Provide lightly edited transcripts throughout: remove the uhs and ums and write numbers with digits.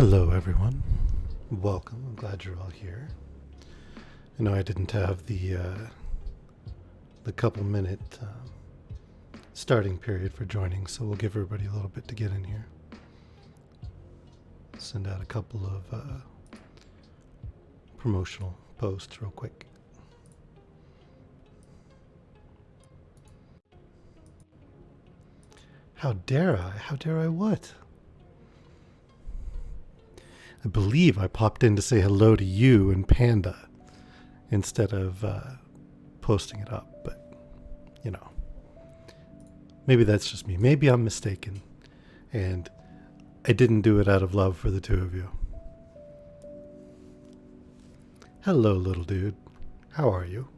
Hello, everyone. Welcome. I'm glad you're all here. I know I didn't have the couple minute starting period for joining, so we'll give everybody a little bit to get in here. Send out a couple of promotional posts real quick. How dare I? How dare I what? I believe I popped in to say hello to you and Panda instead of posting it up, but you know, maybe that's just me. Maybe I'm mistaken, and I didn't do it out of love for the two of you. Hello, little dude. How are you?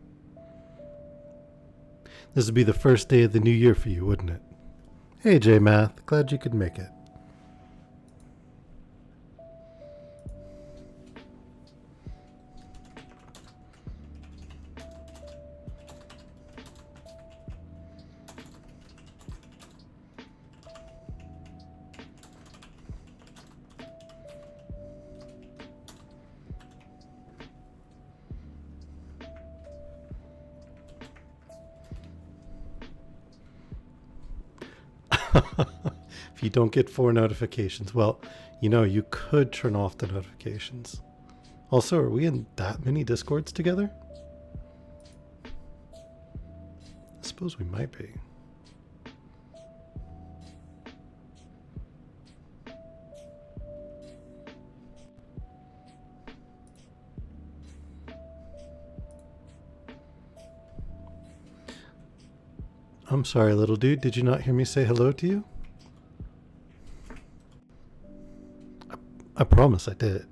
This would be the first day of the new year for you, wouldn't it? Hey, J-Math. Glad you could make it. If you don't get 4 notifications, well, you could turn off the notifications. Also, are we in that many Discords together? I suppose we might be. I'm sorry, little dude. Did you not hear me say hello to you? I promise I did.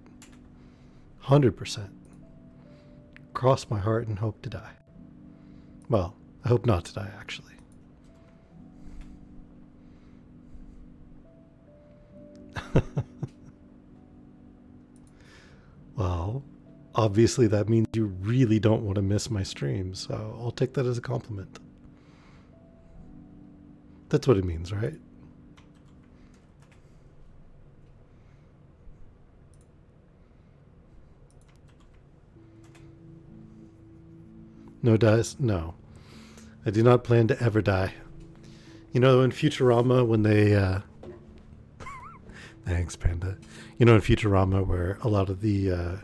100%. Cross my heart and hope to die. Well, I hope not to die, actually. Well, obviously that means you really don't want to miss my streams, so I'll take that as a compliment. That's what it means, right? No dies? No. I do not plan to ever die. In Futurama when they... Thanks, Panda. In Futurama where a lot of the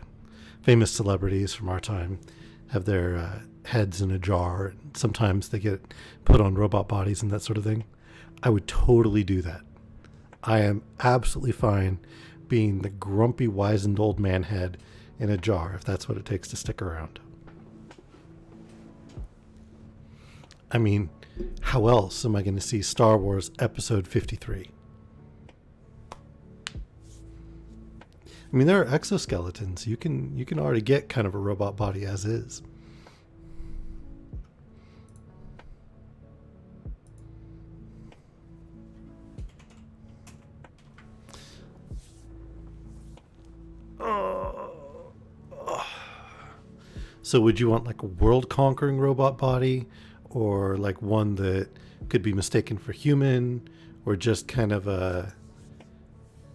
famous celebrities from our time have their heads in a jar. And sometimes they get put on robot bodies and that sort of thing. I would totally do that. I am absolutely fine being the grumpy, wizened old man head in a jar if that's what it takes to stick around. I mean, how else am I going to see Star Wars Episode 53? I mean, there are exoskeletons. You can already get kind of a robot body as is. So would you want like a world-conquering robot body, or like one that could be mistaken for human, or just kind of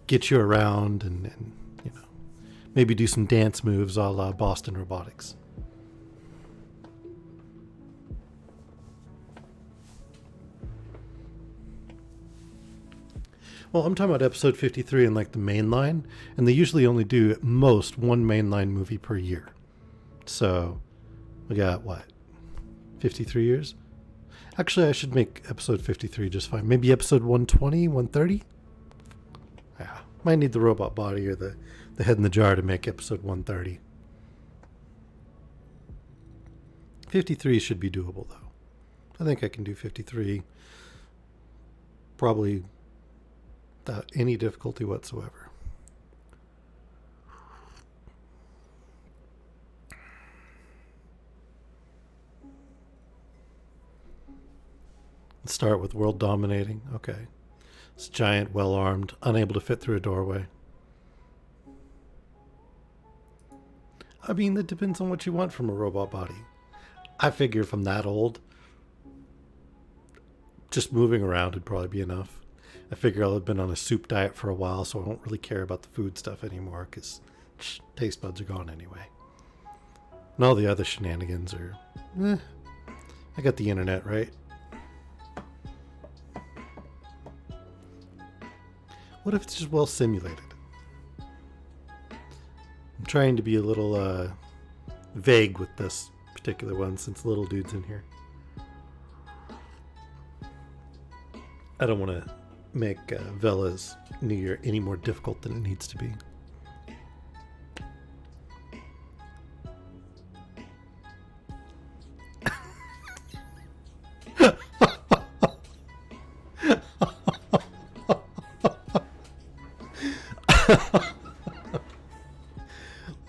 get you around and maybe do some dance moves a la Boston Robotics? Well, I'm talking about episode 53 in like the main line, and they usually only do at most one mainline movie per year. So we got what? 53 years? Actually, I should make episode 53 just fine. Maybe episode 120, 130? Yeah, might need the robot body or the head in the jar to make episode 130. 53 should be doable, though. I think I can do 53 probably without any difficulty whatsoever. Let's start with world dominating. Okay. It's giant, well-armed, unable to fit through a doorway. I mean, that depends on what you want from a robot body. I figure if I'm that old, just moving around would probably be enough. I figure I'll have been on a soup diet for a while, so I don't really care about the food stuff anymore because taste buds are gone anyway. And all the other shenanigans are, I got the internet, right? What if it's just well simulated? I'm trying to be a little vague with this particular one since little dude's in here. I don't want to make Vela's New Year any more difficult than it needs to be.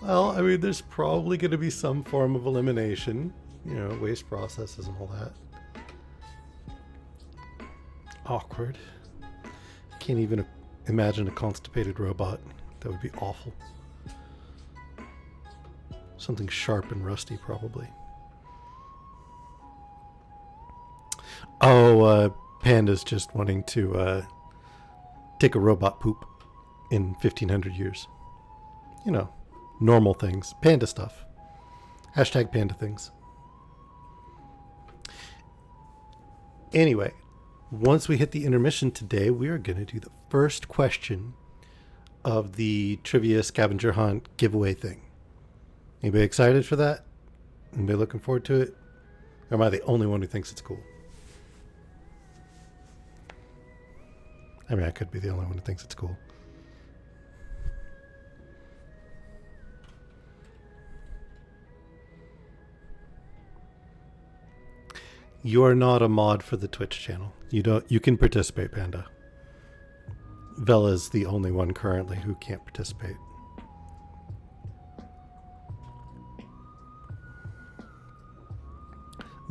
Well, I mean, there's probably going to be some form of elimination, waste processes and all that. Awkward. Can't even imagine a constipated robot. That would be awful. Something sharp and rusty, probably. Oh, Panda's just wanting to take a robot poop in 1500 years. Normal things. Panda stuff. Hashtag panda things. Anyway, once we hit the intermission today, we are going to do the first question of the Trivia Scavenger Hunt giveaway thing. Anybody excited for that? Anybody looking forward to it? Or am I the only one who thinks it's cool? I mean, I could be the only one who thinks it's cool. You're not a mod for the Twitch channel. You can participate, Panda. Vela's the only one currently who can't participate.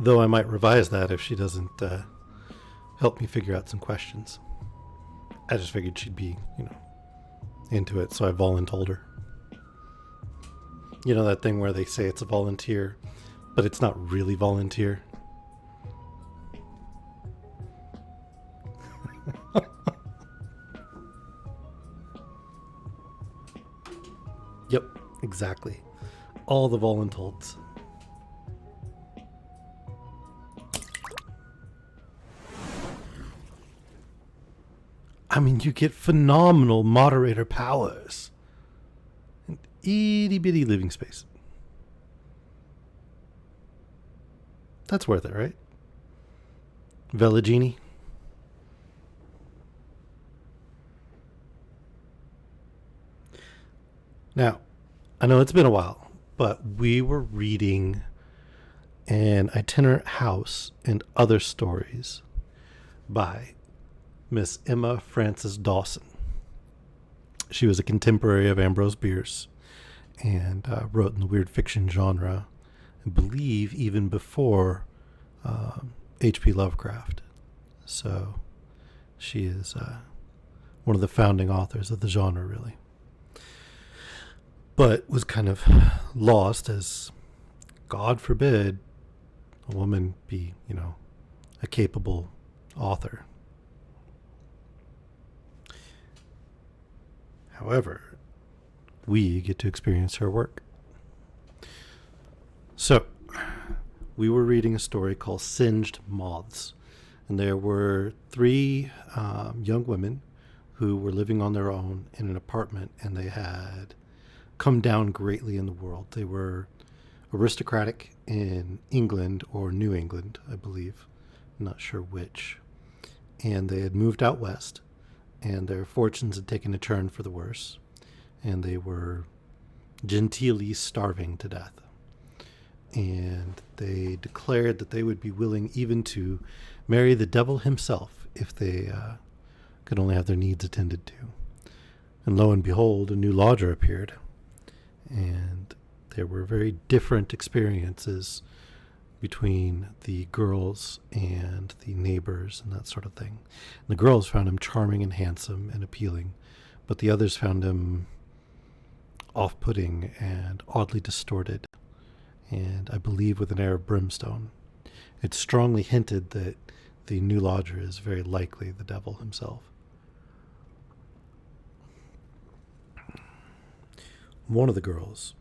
Though I might revise that if she doesn't help me figure out some questions. I just figured she'd be, into it, so I voluntold her. You know that thing where they say it's a volunteer, but it's not really volunteer? Yep, exactly. All the voluntolds. I mean, you get phenomenal moderator powers. An itty bitty living space. That's worth it, right? Vela Genie. Now, I know it's been a while, but we were reading An Itinerant House and Other Stories by Miss Emma Frances Dawson. She was a contemporary of Ambrose Bierce and wrote in the weird fiction genre, I believe even before H.P. Lovecraft. So she is one of the founding authors of the genre, really. But was kind of lost as, God forbid, a woman be, a capable author. However, we get to experience her work. So, we were reading a story called Singed Moths. And there were three young women who were living on their own in an apartment, and they had come down greatly in the world. They were aristocratic in England or New England, I believe. I'm not sure which. And they had moved out west, and their fortunes had taken a turn for the worse, and they were genteelly starving to death. And they declared that they would be willing even to marry the devil himself if they could only have their needs attended to. And lo and behold, a new lodger appeared. And there were very different experiences between the girls and the neighbors and that sort of thing. And the girls found him charming and handsome and appealing, but the others found him off-putting and oddly distorted, and I believe with an air of brimstone. It's strongly hinted that the new lodger is very likely the devil himself. one of the girls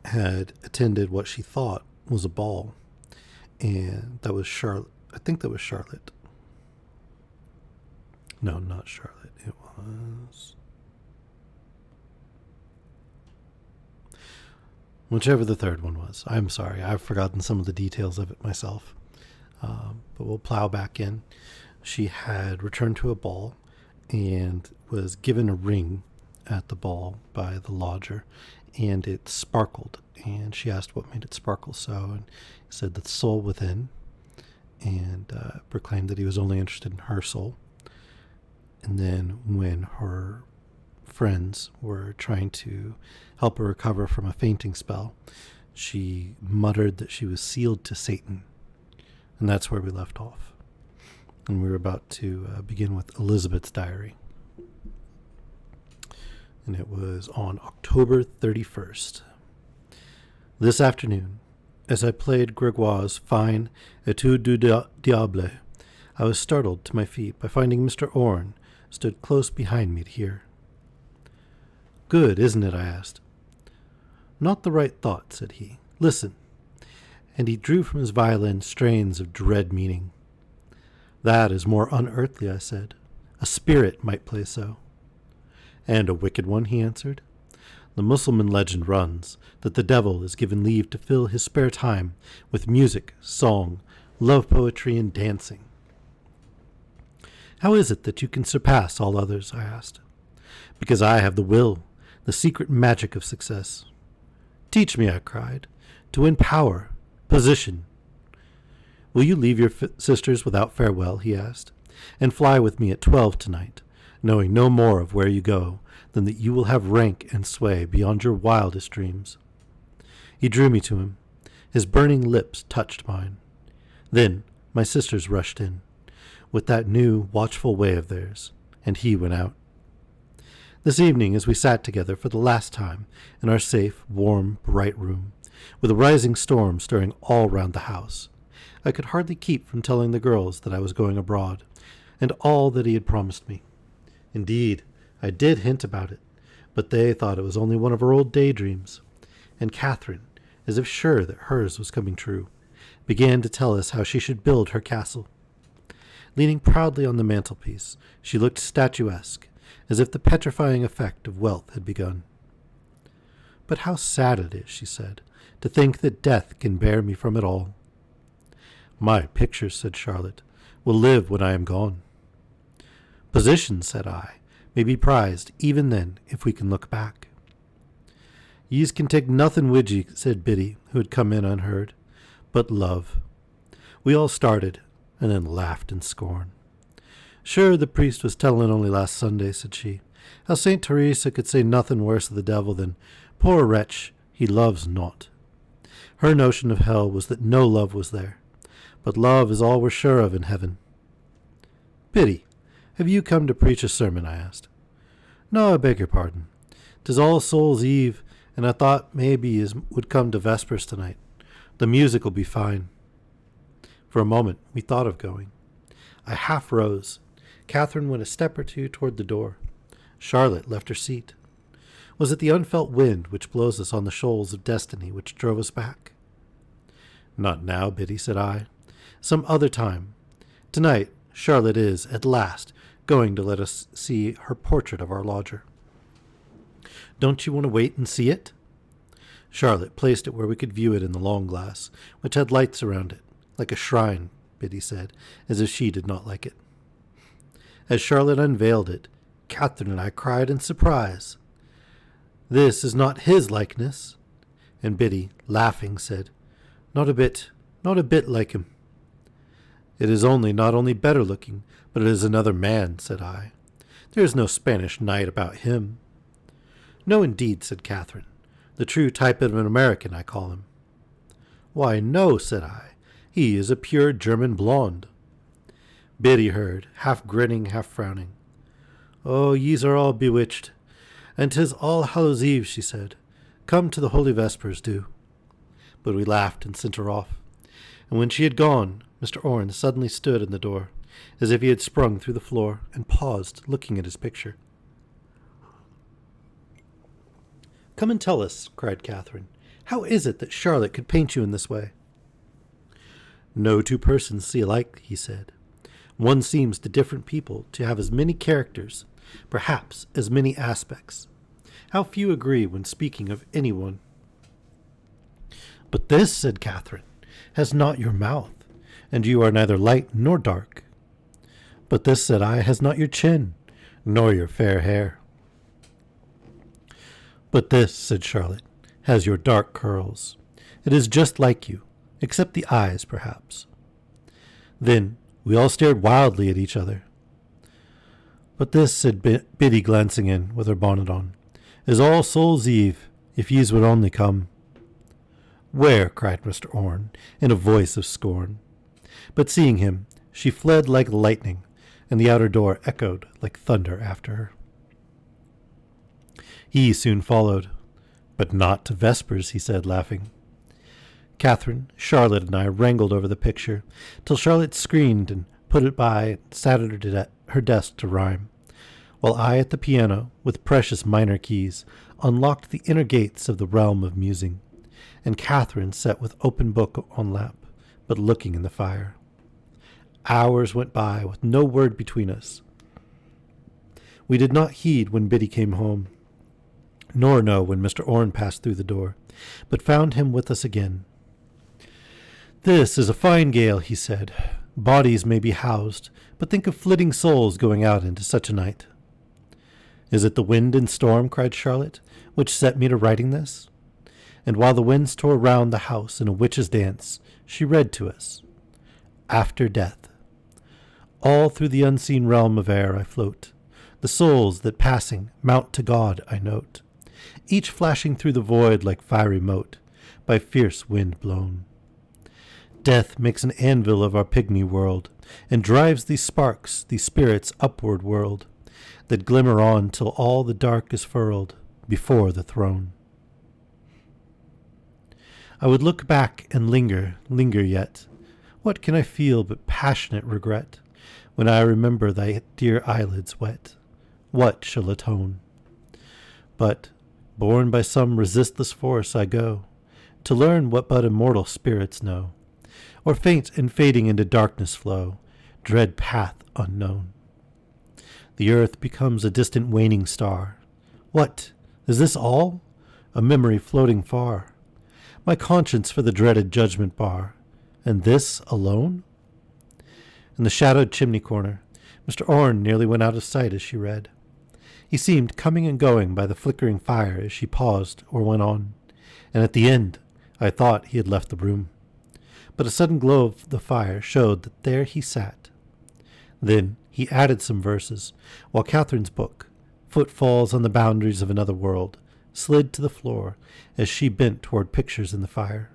had attended what she thought was a ball, and that was Charlotte. I think that was Charlotte. No, not Charlotte. It was whichever the third one was. I'm sorry, I've forgotten some of the details of it myself. But we'll plow back in. She had returned to a ball and was given a ring at the ball by the lodger, and it sparkled. And she asked what made it sparkle so, and he said that the soul within, and proclaimed that he was only interested in her soul. And then when her friends were trying to help her recover from a fainting spell, she muttered that she was sealed to Satan. And that's where we left off. And we were about to begin with Elizabeth's diary. And it was on October 31st. This afternoon, as I played Gregoire's fine Etude du Diable, I was startled to my feet by finding Mr. Orne stood close behind me to hear. "Good, isn't it?" I asked. "Not the right thought," said he. "Listen." And he drew from his violin strains of dread meaning. "That is more unearthly," I said. "A spirit might play so." "And a wicked one," he answered. "The Mussulman legend runs that the devil is given leave to fill his spare time with music, song, love poetry, and dancing." "How is it that you can surpass all others?" I asked. "Because I have the will, the secret magic of success." "Teach me," I cried, "to win power, position." "Will you leave your sisters without farewell?" he asked, "and fly with me at 12 tonight, knowing no more of where you go than that you will have rank and sway beyond your wildest dreams?" He drew me to him. His burning lips touched mine. Then my sisters rushed in, with that new, watchful way of theirs, and he went out. This evening, as we sat together for the last time in our safe, warm, bright room, with a rising storm stirring all round the house, I could hardly keep from telling the girls that I was going abroad, and all that he had promised me. Indeed, I did hint about it, but they thought it was only one of her old daydreams, and Catherine, as if sure that hers was coming true, began to tell us how she should build her castle. Leaning proudly on the mantelpiece, she looked statuesque, as if the petrifying effect of wealth had begun. "But how sad it is," she said, "to think that death can bear me from it all." "My pictures," said Charlotte, "will live when I am gone." "Position," said I, "may be prized even then if we can look back." "Yez can take nothing wid ye," said Biddy, who had come in unheard, "but love." We all started, and then laughed in scorn. "Sure, the priest was tellin' only last Sunday," said she, "how St. Teresa could say nothing worse of the devil than, 'Poor wretch, he loves not.' Her notion of hell was that no love was there, but love is all we're sure of in heaven." "Biddy, have you come to preach a sermon?" I asked. "No, I beg your pardon. 'Tis All Souls' Eve, and I thought maybe yez would come to Vespers tonight. The music'll be fine." For a moment we thought of going. I half rose. Catherine went a step or two toward the door. Charlotte left her seat. Was it the unfelt wind which blows us on the shoals of destiny which drove us back? "Not now, Biddy," said I. "Some other time. Tonight, Charlotte is, at last, going to let us see her portrait of our lodger." "Don't you want to wait and see it?" Charlotte placed it where we could view it in the long glass, which had lights around it, like a shrine, Biddy said, as if she did not like it. As Charlotte unveiled it, Catherine and I cried in surprise, "This is not his likeness." And Biddy, laughing, said, not a bit like him." "It is not only better looking, but it is another man," said I. "There is no Spanish knight about him." "No, indeed," said Catherine. "The true type of an American, I call him." "Why, no," said I. "He is a pure German blonde." Biddy heard, half grinning, half frowning. "Oh, yez are all bewitched. And 'tis All Hallows' Eve," she said. "Come to the Holy Vespers, do." But we laughed and sent her off. And when she had gone, Mr. Orne suddenly stood in the door, as if he had sprung through the floor, and paused, looking at his picture. "Come and tell us," cried Catherine. "How is it that Charlotte could paint you in this way?" "No two persons see alike," he said. "One seems to different people to have as many characters, perhaps as many aspects. How few agree when speaking of any one." "But this," said Catherine, "has not your mouth, and you are neither light nor dark." "But this," said I, "has not your chin, nor your fair hair." "But this," said Charlotte, "has your dark curls. It is just like you, except the eyes, perhaps." Then we all stared wildly at each other. "But this," said Biddy, glancing in, with her bonnet on, "is All Souls' Eve, if yous would only come." "Where?" cried Mr. Orne, in a voice of scorn. But seeing him, she fled like lightning, and the outer door echoed like thunder after her. He soon followed. "But not to vespers," he said, laughing. Catherine, Charlotte, and I wrangled over the picture, till Charlotte screamed and put it by and sat at her desk to rhyme, while I at the piano, with precious minor keys, unlocked the inner gates of the realm of musing, and Catherine sat with open book on lap, but looking in the fire. Hours went by with no word between us. We did not heed when Biddy came home, nor know when Mr. Orne passed through the door, but found him with us again. "This is a fine gale," he said. "Bodies may be housed, but think of flitting souls going out into such a night." "Is it the wind and storm," cried Charlotte, "which set me to writing this?" And while the winds tore round the house in a witch's dance, she read to us, "After death. All through the unseen realm of air I float. The souls that passing mount to God I note, each flashing through the void like fiery mote, by fierce wind blown. Death makes an anvil of our pygmy world, and drives these sparks, these spirits upward whirled, that glimmer on till all the dark is furled before the throne. I would look back and linger yet. What can I feel but passionate regret, when I remember thy dear eyelids wet? What shall atone? But, borne by some resistless force, I go, to learn what but immortal spirits know, or faint and fading into darkness flow, dread path unknown. The earth becomes a distant waning star. What? Is this all? A memory floating far. My conscience for the dreaded judgment bar. And this alone? In the shadowed chimney corner, Mr. Orne nearly went out of sight as she read. He seemed coming and going by the flickering fire as she paused or went on, and at the end I thought he had left the room. But a sudden glow of the fire showed that there he sat. Then he added some verses, while Catherine's book, Footfalls on the Boundaries of Another World, slid to the floor as she bent toward pictures in the fire.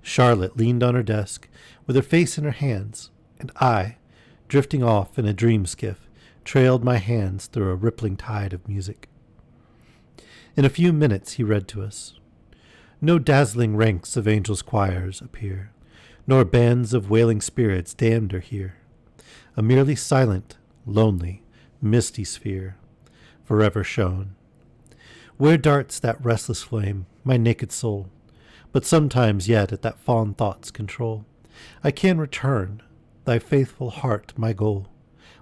Charlotte leaned on her desk, with her face in her hands, and I, drifting off in a dream skiff, trailed my hands through a rippling tide of music. In a few minutes he read to us. No dazzling ranks of angels' choirs appear, nor bands of wailing spirits damned are here. A merely silent, lonely, misty sphere, forever shone. Where darts that restless flame, my naked soul? But sometimes yet at that fond thought's control, I can return, thy faithful heart my goal,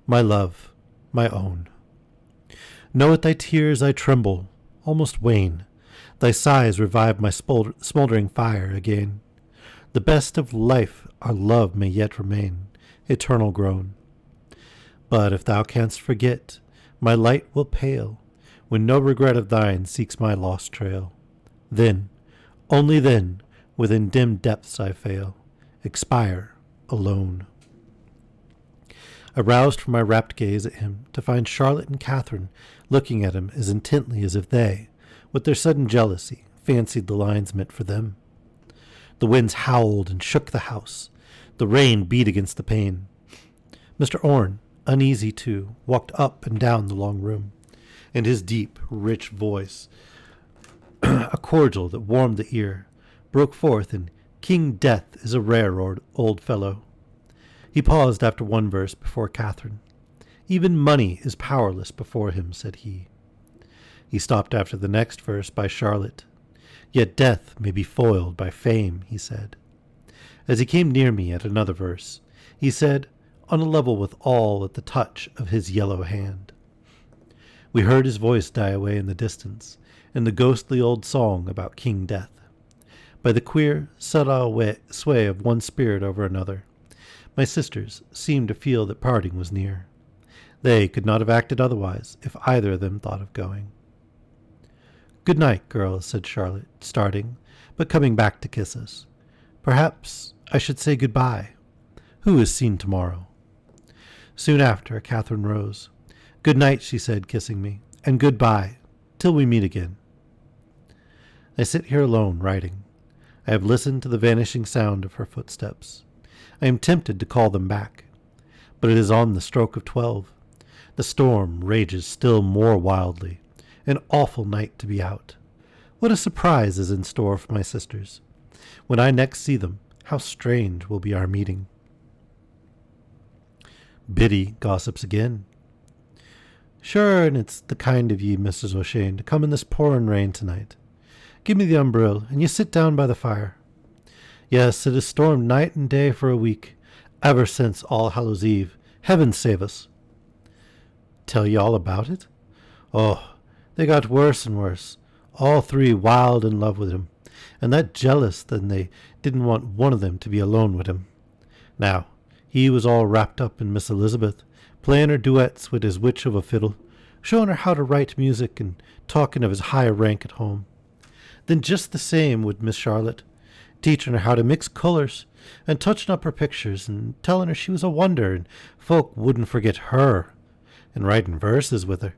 my love, my own. Know at thy tears I tremble, almost wane, thy sighs revive my smoldering fire again. The best of life our love may yet remain, eternal grown. But if thou canst forget, my light will pale, when no regret of thine seeks my lost trail. Then, only then, within dim depths I fail, expire alone. I roused from my rapt gaze at him to find Charlotte and Catherine looking at him as intently as if they, with their sudden jealousy, fancied the lines meant for them. The winds howled and shook the house. The rain beat against the pane. Mr. Orne, uneasy too, walked up and down the long room, and his deep, rich voice, a cordial that warmed the ear, broke forth in "King Death is a rare old fellow." He paused after one verse before Catherine. "Even money is powerless before him," said he. He stopped after the next verse by Charlotte. Yet death may be foiled by fame, he said. As he came near me at another verse, he said, on a level with all at the touch of his yellow hand. We heard his voice die away in the distance, in the ghostly old song about King Death, by the queer, subtle sway of one spirit over another. My sisters seemed to feel that parting was near. They could not have acted otherwise if either of them thought of going. "Good night, girls," said Charlotte, starting, but coming back to kiss us. "Perhaps I should say good-bye. Who is seen tomorrow?" Soon after, Catherine rose. "Good night," she said, kissing me, "and good-bye, till we meet again." I sit here alone, writing. I have listened to the vanishing sound of her footsteps. I am tempted to call them back, but it is on the stroke of 12. The storm rages still more wildly. An awful night to be out. What a surprise is in store for my sisters. When I next see them, how strange will be our meeting. Biddy gossips again. "Sure, and it's the kind of ye, Mrs. O'Shane, to come in this pouring rain tonight. Give me the umbrell, and you sit down by the fire. Yes, it has stormed night and day for a week, ever since All Hallows Eve. Heaven save us." Tell you all about it? Oh, they got worse and worse, all three wild in love with him, and that jealous that they didn't want one of them to be alone with him. Now, he was all wrapped up in Miss Elizabeth, playing her duets with his witch of a fiddle, showing her how to write music and talking of his high rank at home. Then just the same with Miss Charlotte, teaching her how to mix colours and touching up her pictures and telling her she was a wonder and folk wouldn't forget her, and writing verses with her,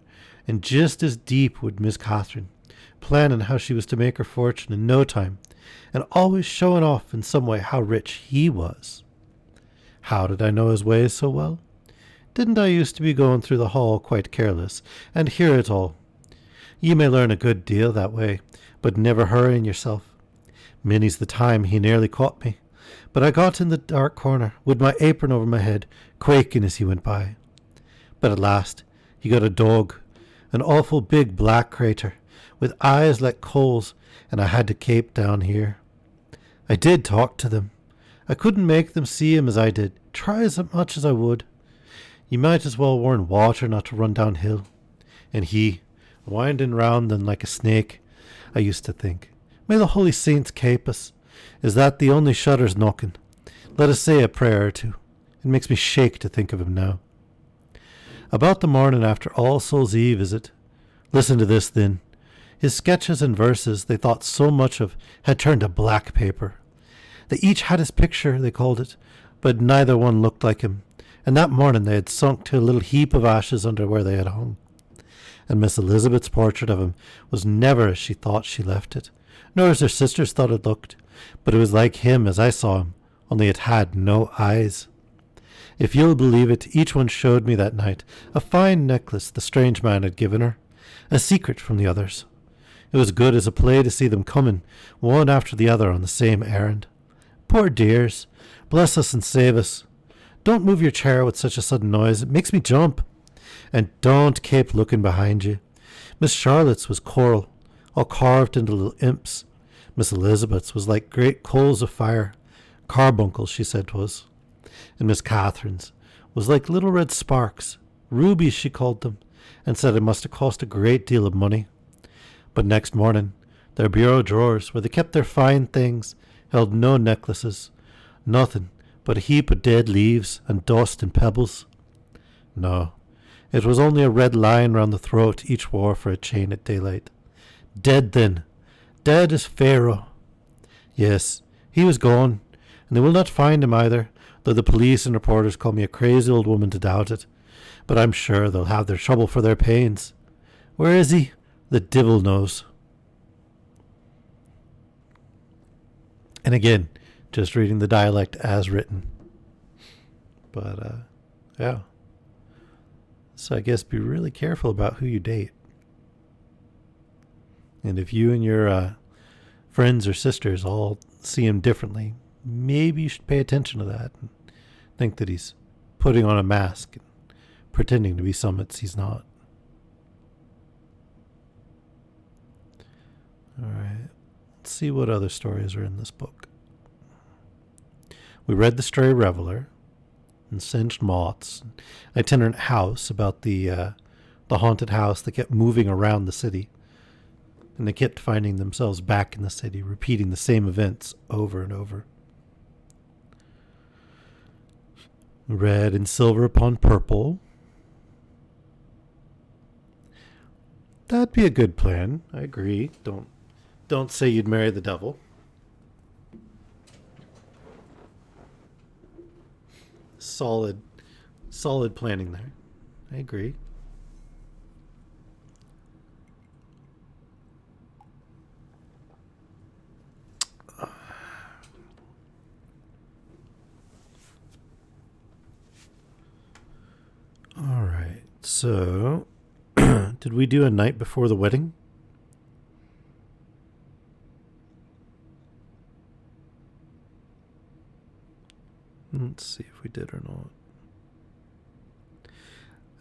and just as deep with Miss Catherine, planning how she was to make her fortune in no time, and always showing off in some way how rich he was. How did I know his ways so well? Didn't I used to be going through the hall quite careless, and hear it all? Ye may learn a good deal that way, but never hurrying yourself. Many's the time he nearly caught me, but I got in the dark corner, with my apron over my head, quaking as he went by. But at last he got a dog, an awful big black crater, with eyes like coals, and I had to cape down here. I did talk to them. I couldn't make them see him as I did, try as much as I would. You might as well warn water not to run downhill. And he, winding round them like a snake, I used to think, may the holy saints cape us. Is that the only shutters knocking? Let us say a prayer or two. It makes me shake to think of him now. About the morning after All Souls' Eve, is it? Listen to this, then. His sketches and verses they thought so much of had turned to black paper. They each had his picture, they called it, but neither one looked like him, and that morning they had sunk to a little heap of ashes under where they had hung. And Miss Elizabeth's portrait of him was never as she thought she left it, nor as her sisters thought it looked, but it was like him as I saw him, only it had no eyes. If you'll believe it, each one showed me that night a fine necklace the strange man had given her, a secret from the others. It was good as a play to see them coming, one after the other on the same errand. Poor dears, bless us and save us. Don't move your chair with such a sudden noise, it makes me jump. And don't keep looking behind you. Miss Charlotte's was coral, all carved into little imps. Miss Elizabeth's was like great coals of fire, carbuncles, she said 'twas. And Miss Catherine's was like little red sparks, rubies she called them, and said it must have cost a great deal of money. But next morning, their bureau drawers, where they kept their fine things, held no necklaces, nothing but a heap of dead leaves and dust and pebbles. No, it was only a red line round the throat each wore for a chain at daylight. Dead then, dead as Pharaoh. Yes, he was gone, and they will not find him either, though the police and reporters call me a crazy old woman to doubt it. But I'm sure they'll have their trouble for their pains. Where is he? The divil knows. And again, just reading the dialect as written. But, yeah. So I guess be really careful about who you date. And if you and your friends or sisters all see him differently, maybe you should pay attention to that and think that he's putting on a mask and pretending to be something he's not. see what other stories are in this book. We read The Stray Reveler and Singed Moths, Itinerant House about the haunted house that kept moving around the city. And they kept finding themselves back in the city, repeating the same events over and over. Red and silver upon purple. That'd be a good plan. I agree. Don't say you'd marry the devil. Solid planning there. I agree. All right. So, did we do a night before the wedding? Let's see if we did or not.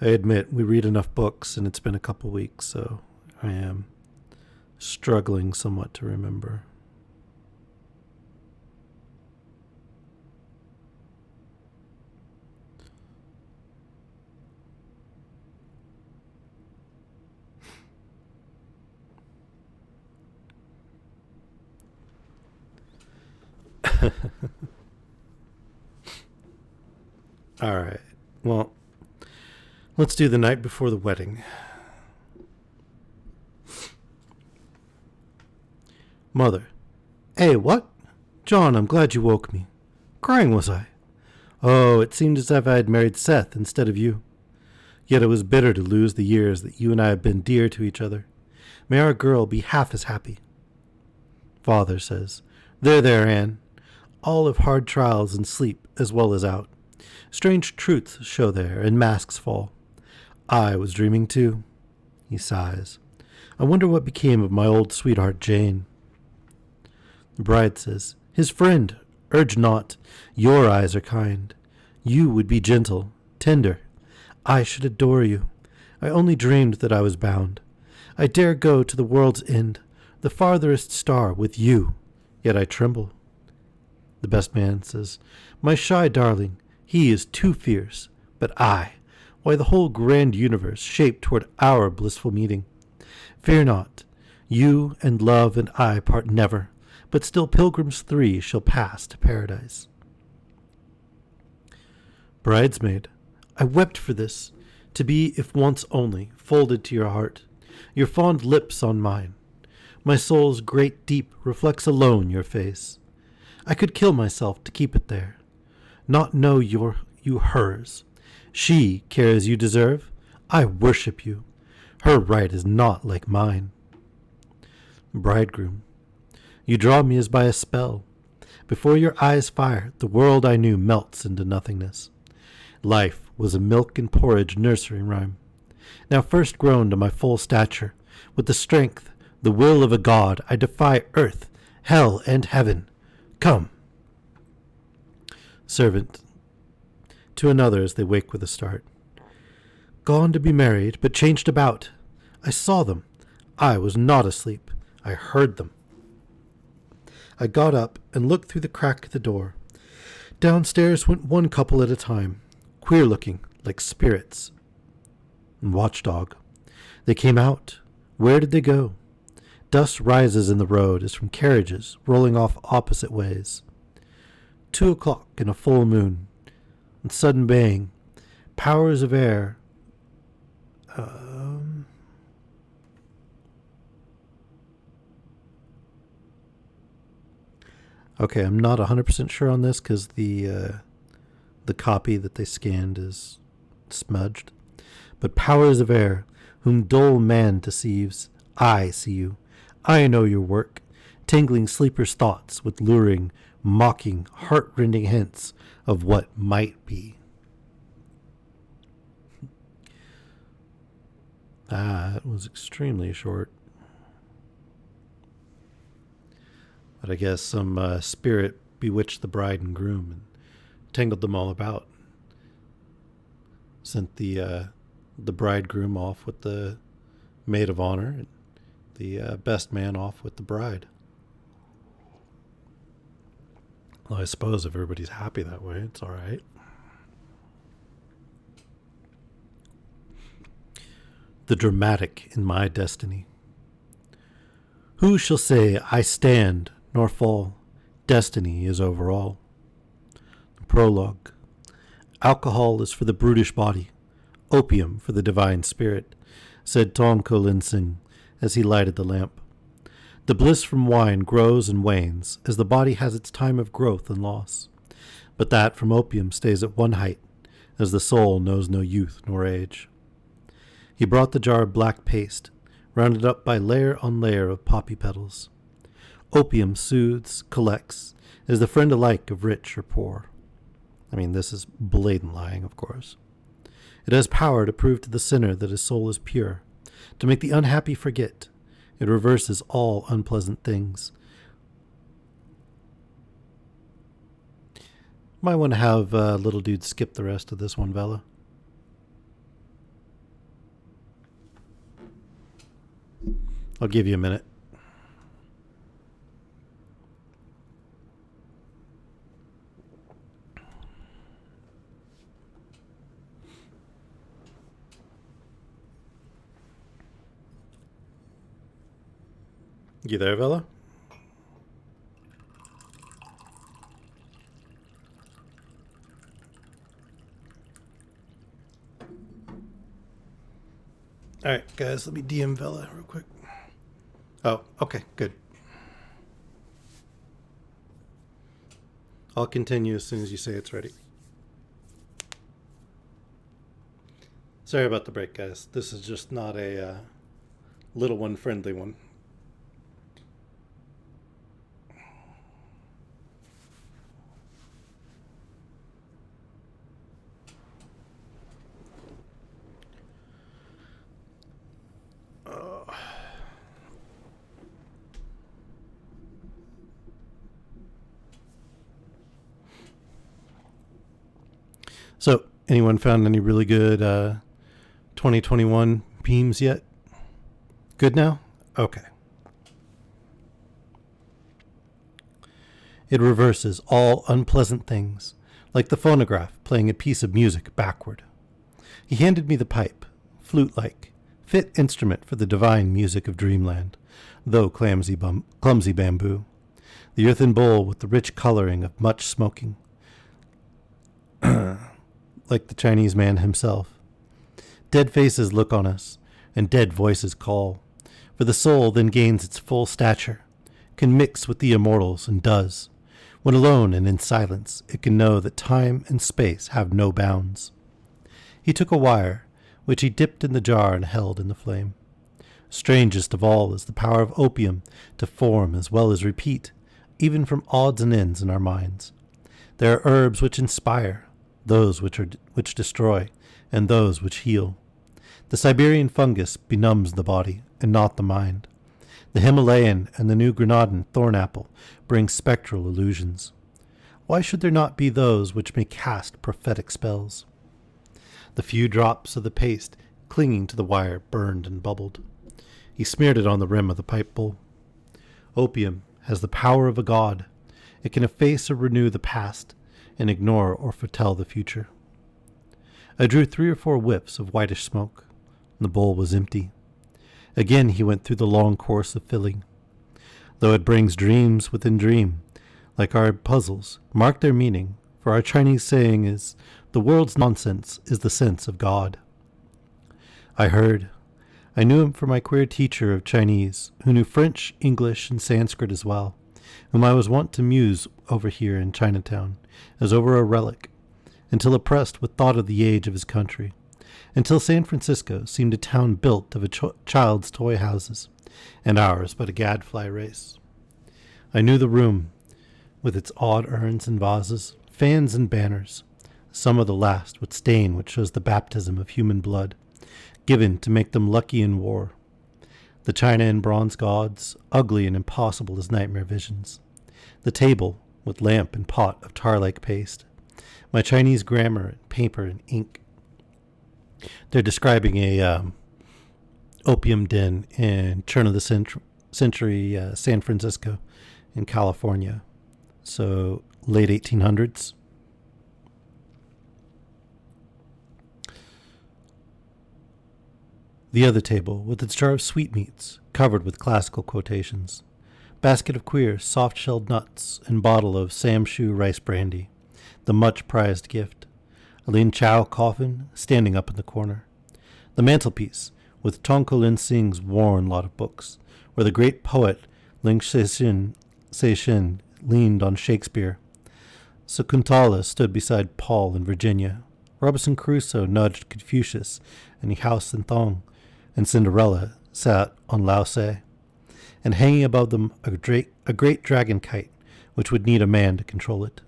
I admit we read enough books and it's been a couple weeks, so I am struggling somewhat to remember. All right. Well, let's do the night before the wedding. Mother. Hey, what? John, I'm glad you woke me. Crying was I? Oh, it seemed as if I had married Seth instead of you. Yet it was bitter to lose the years that you and I have been dear to each other. May our girl be half as happy. Father says, There, Anne. All of hard trials and sleep as well as out. Strange truths show there, and masks fall. I was dreaming too. He sighs. I wonder what became of my old sweetheart Jane. The bride says, His friend, urge not. Your eyes are kind. You would be gentle, tender. I should adore you. I only dreamed that I was bound. I dare go to the world's end, the farthest star with you. Yet I tremble. The best man says, My shy darling, he is too fierce, but why the whole grand universe shaped toward our blissful meeting. Fear not, you and love and I part never, but still pilgrims 3 shall pass to paradise. Bridesmaid, I wept for this, to be, if once only, folded to your heart, your fond lips on mine. My soul's great deep reflects alone your face. I could kill myself to keep it there. Not know you hers. She cares you deserve. I worship you. Her right is not like mine. Bridegroom, you draw me as by a spell. Before your eyes' fire, the world I knew melts into nothingness. Life was a milk and porridge nursery rhyme. Now first grown to my full stature, with the strength, the will of a god, I defy earth, hell, and heaven. Come. Servant. To another as they wake with a start. Gone to be married, but changed about. I saw them. I was not asleep. I heard them. I got up and looked through the crack of the door. Downstairs went one couple at a time, queer-looking, like spirits. And watchdog. They came out. Where did they go? Dust rises in the road as from carriages rolling off opposite ways. 2 o'clock in a full moon. And sudden baying. Powers of air. Okay, I'm not 100% sure on this because the copy that they scanned is smudged. But powers of air, whom dull man deceives, I see you. I know your work, tingling sleepers' thoughts with luring, mocking, heart-rending hints of what might be. That was extremely short. But I guess some spirit bewitched the bride and groom and tangled them all about. Sent the bridegroom off with the maid of honor and the best man off with the bride. Well, I suppose if everybody's happy that way, it's all right. The dramatic in my destiny. Who shall say I stand nor fall? Destiny is over all. The prologue. Alcohol is for the brutish body, opium for the divine spirit, said Tong Ko Lin Sing as he lighted the lamp. The bliss from wine grows and wanes as the body has its time of growth and loss, but that from opium stays at one height as the soul knows no youth nor age. He brought the jar of black paste, rounded up by layer on layer of poppy petals. Opium soothes, collects, is the friend alike of rich or poor. I mean, this is blatant lying, of course. It has power to prove to the sinner that his soul is pure, to make the unhappy forget. It reverses all unpleasant things. Might want to have little dude skip the rest of this one, Vela. I'll give you a minute. You there, Vela? Alright, guys, let me DM Vela real quick. Oh, okay, good. I'll continue as soon as you say it's ready. Sorry about the break, guys. This is just not a little one friendly one. So, anyone found any really good 2021 memes yet? Good now? Okay. It reverses all unpleasant things, like the phonograph playing a piece of music backward. He handed me the pipe, flute-like, fit instrument for the divine music of dreamland, though clumsy bamboo. The earthen bowl with the rich coloring of much smoking. Like the Chinese man himself. Dead faces look on us, and dead voices call, for the soul then gains its full stature, can mix with the immortals, and does. When alone and in silence, it can know that time and space have no bounds. He took a wire, which he dipped in the jar and held in the flame. Strangest of all is the power of opium to form as well as repeat, even from odds and ends in our minds. There are herbs which inspire, those which destroy, and those which heal. The Siberian fungus benumbs the body, and not the mind. The Himalayan and the New Granadan thorn apple bring spectral illusions. Why should there not be those which may cast prophetic spells? The few drops of the paste clinging to the wire burned and bubbled. He smeared it on the rim of the pipe bowl. Opium has the power of a god. It can efface or renew the past, and ignore or foretell the future. I drew 3 or 4 whiffs of whitish smoke. The bowl was empty. Again he went through the long course of filling. Though it brings dreams within dream, like our puzzles, mark their meaning, for our Chinese saying is, the world's nonsense is the sense of God. I heard. I knew him for my queer teacher of Chinese, who knew French, English, and Sanskrit as well, whom I was wont to muse over here in Chinatown, as over a relic, until oppressed with thought of the age of his country, until San Francisco seemed a town built of a child's toy houses, and ours but a gadfly race. I knew the room, with its odd urns and vases, fans and banners, some of the last with stain which shows the baptism of human blood, given to make them lucky in war. The china and bronze gods, ugly and impossible as nightmare visions. The table, with lamp and pot of tar-like paste. My Chinese grammar and paper and ink. They're describing a opium den in turn of the century San Francisco in California. So late 1800s. The other table, with its jar of sweetmeats, covered with classical quotations, basket of queer, soft-shelled nuts, and bottle of Samshu rice brandy, the much-prized gift. A Lin Chow coffin standing up in the corner. The mantelpiece, with Tongkolin Singh's worn lot of books, where the great poet Ling Cixin leaned on Shakespeare. Sakuntala stood beside Paul and Virginia. Robinson Crusoe nudged Confucius and Hao Thong, and Cinderella sat on Lao Tse, and hanging above them a great dragon kite, which would need a man to control it.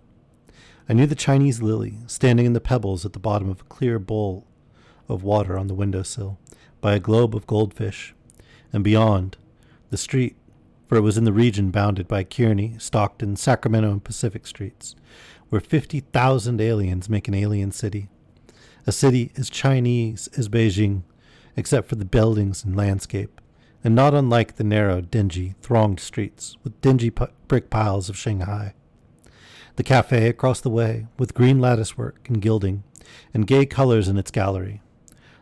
I knew the Chinese lily, standing in the pebbles at the bottom of a clear bowl of water on the windowsill, by a globe of goldfish, and beyond, the street, for it was in the region bounded by Kearny, Stockton, Sacramento, and Pacific streets, where 50,000 aliens make an alien city. A city as Chinese as Beijing, except for the buildings and landscape, and not unlike the narrow, dingy, thronged streets with dingy brick piles of Shanghai. The cafe across the way, with green latticework and gilding, and gay colors in its gallery.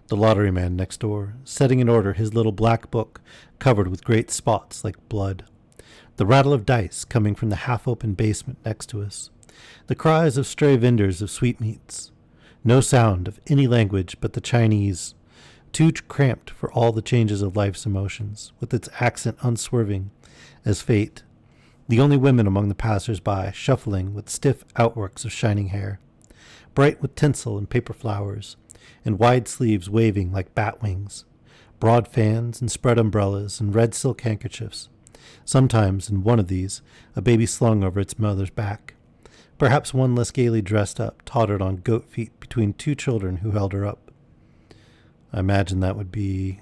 The lottery man next door, setting in order his little black book covered with great spots like blood. The rattle of dice coming from the half-open basement next to us. The cries of stray vendors of sweetmeats. No sound of any language but the Chinese, too cramped for all the changes of life's emotions, with its accent unswerving as fate. The only women among the passers-by, shuffling with stiff outworks of shining hair, bright with tinsel and paper flowers, and wide sleeves waving like bat wings, broad fans and spread umbrellas and red silk handkerchiefs. Sometimes in one of these, a baby slung over its mother's back. Perhaps one less gaily dressed up tottered on goat feet between two children who held her up. I imagine that would be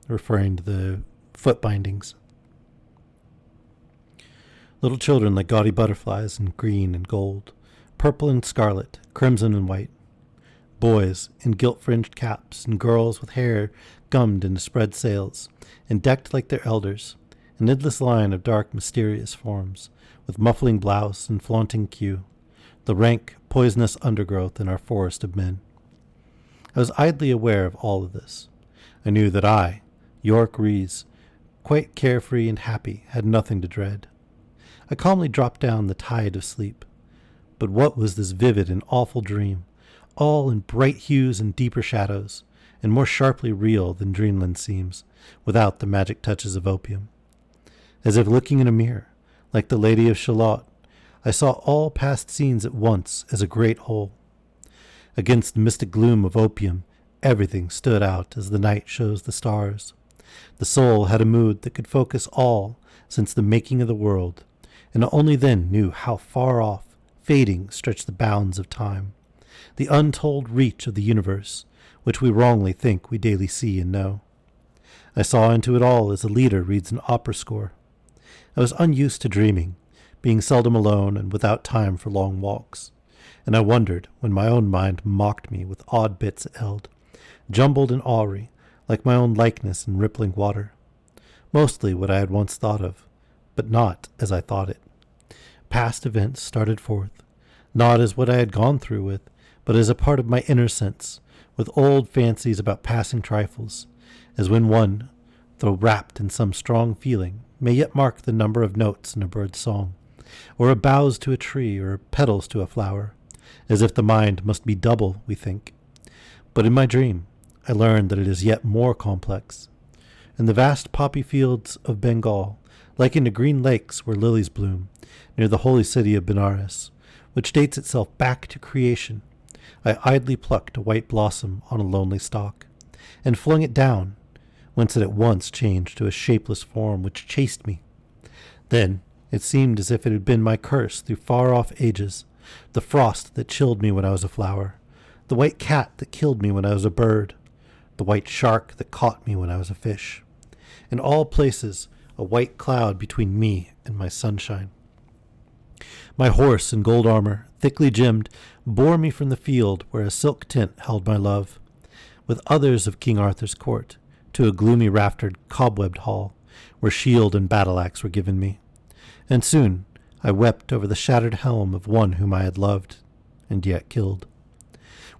referring to the foot bindings. Little children like gaudy butterflies in green and gold, purple and scarlet, crimson and white. Boys in gilt-fringed caps, and girls with hair gummed into spread sails, and decked like their elders, an endless line of dark, mysterious forms, with muffling blouse and flaunting queue, the rank, poisonous undergrowth in our forest of men. I was idly aware of all of this. I knew that I, York Rees, quite carefree and happy, had nothing to dread. I calmly dropped down the tide of sleep. But what was this vivid and awful dream, all in bright hues and deeper shadows, and more sharply real than dreamland seems, without the magic touches of opium? As if looking in a mirror, like the Lady of Shalott, I saw all past scenes at once as a great whole. Against the mystic gloom of opium, everything stood out as the night shows the stars. The soul had a mood that could focus all since the making of the world, and only then knew how far off, fading, stretched the bounds of time, the untold reach of the universe, which we wrongly think we daily see and know. I saw into it all as a leader reads an opera score. I was unused to dreaming, being seldom alone and without time for long walks, and I wondered when my own mind mocked me with odd bits it held, jumbled and awry, like my own likeness in rippling water. Mostly what I had once thought of, but not as I thought it. Past events started forth, not as what I had gone through with, but as a part of my inner sense, with old fancies about passing trifles, as when one, though wrapped in some strong feeling, may yet mark the number of notes in a bird's song, or a boughs to a tree, or petals to a flower, as if the mind must be double, we think. But in my dream, I learned that it is yet more complex. In the vast poppy fields of Bengal, likened to green lakes where lilies bloom, near the holy city of Benares, which dates itself back to creation, I idly plucked a white blossom on a lonely stalk, and flung it down, whence it at once changed to a shapeless form which chased me. Then it seemed as if it had been my curse through far-off ages, the frost that chilled me when I was a flower, the white cat that killed me when I was a bird, the white shark that caught me when I was a fish. In all places, a white cloud between me and my sunshine. My horse in gold armor, thickly gemmed, bore me from the field where a silk tent held my love, with others of King Arthur's court, to a gloomy raftered, cobwebbed hall, where shield and battle-axe were given me. And soon I wept over the shattered helm of one whom I had loved, and yet killed.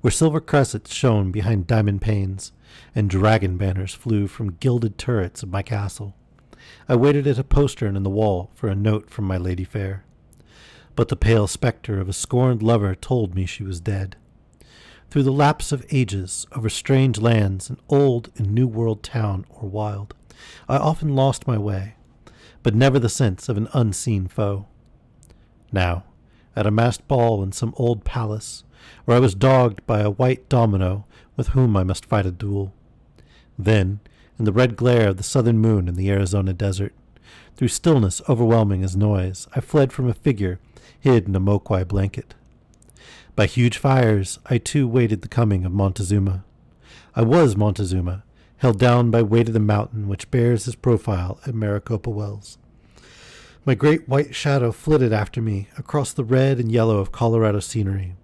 Where silver cressets shone behind diamond panes, and dragon banners flew from gilded turrets of my castle, I waited at a postern in the wall for a note from my lady fair. But the pale spectre of a scorned lover told me she was dead. Through the lapse of ages, over strange lands, an old and new world town or wild, I often lost my way, but never the sense of an unseen foe. Now, at a masked ball in some old palace, where I was dogged by a white domino with whom I must fight a duel. Then, in the red glare of the southern moon in the Arizona desert, through stillness overwhelming as noise, I fled from a figure hid in a moquai blanket. By huge fires, I too waited the coming of Montezuma. I was Montezuma, held down by weight of the mountain which bears his profile at Maricopa Wells. My great white shadow flitted after me across the red and yellow of Colorado scenery.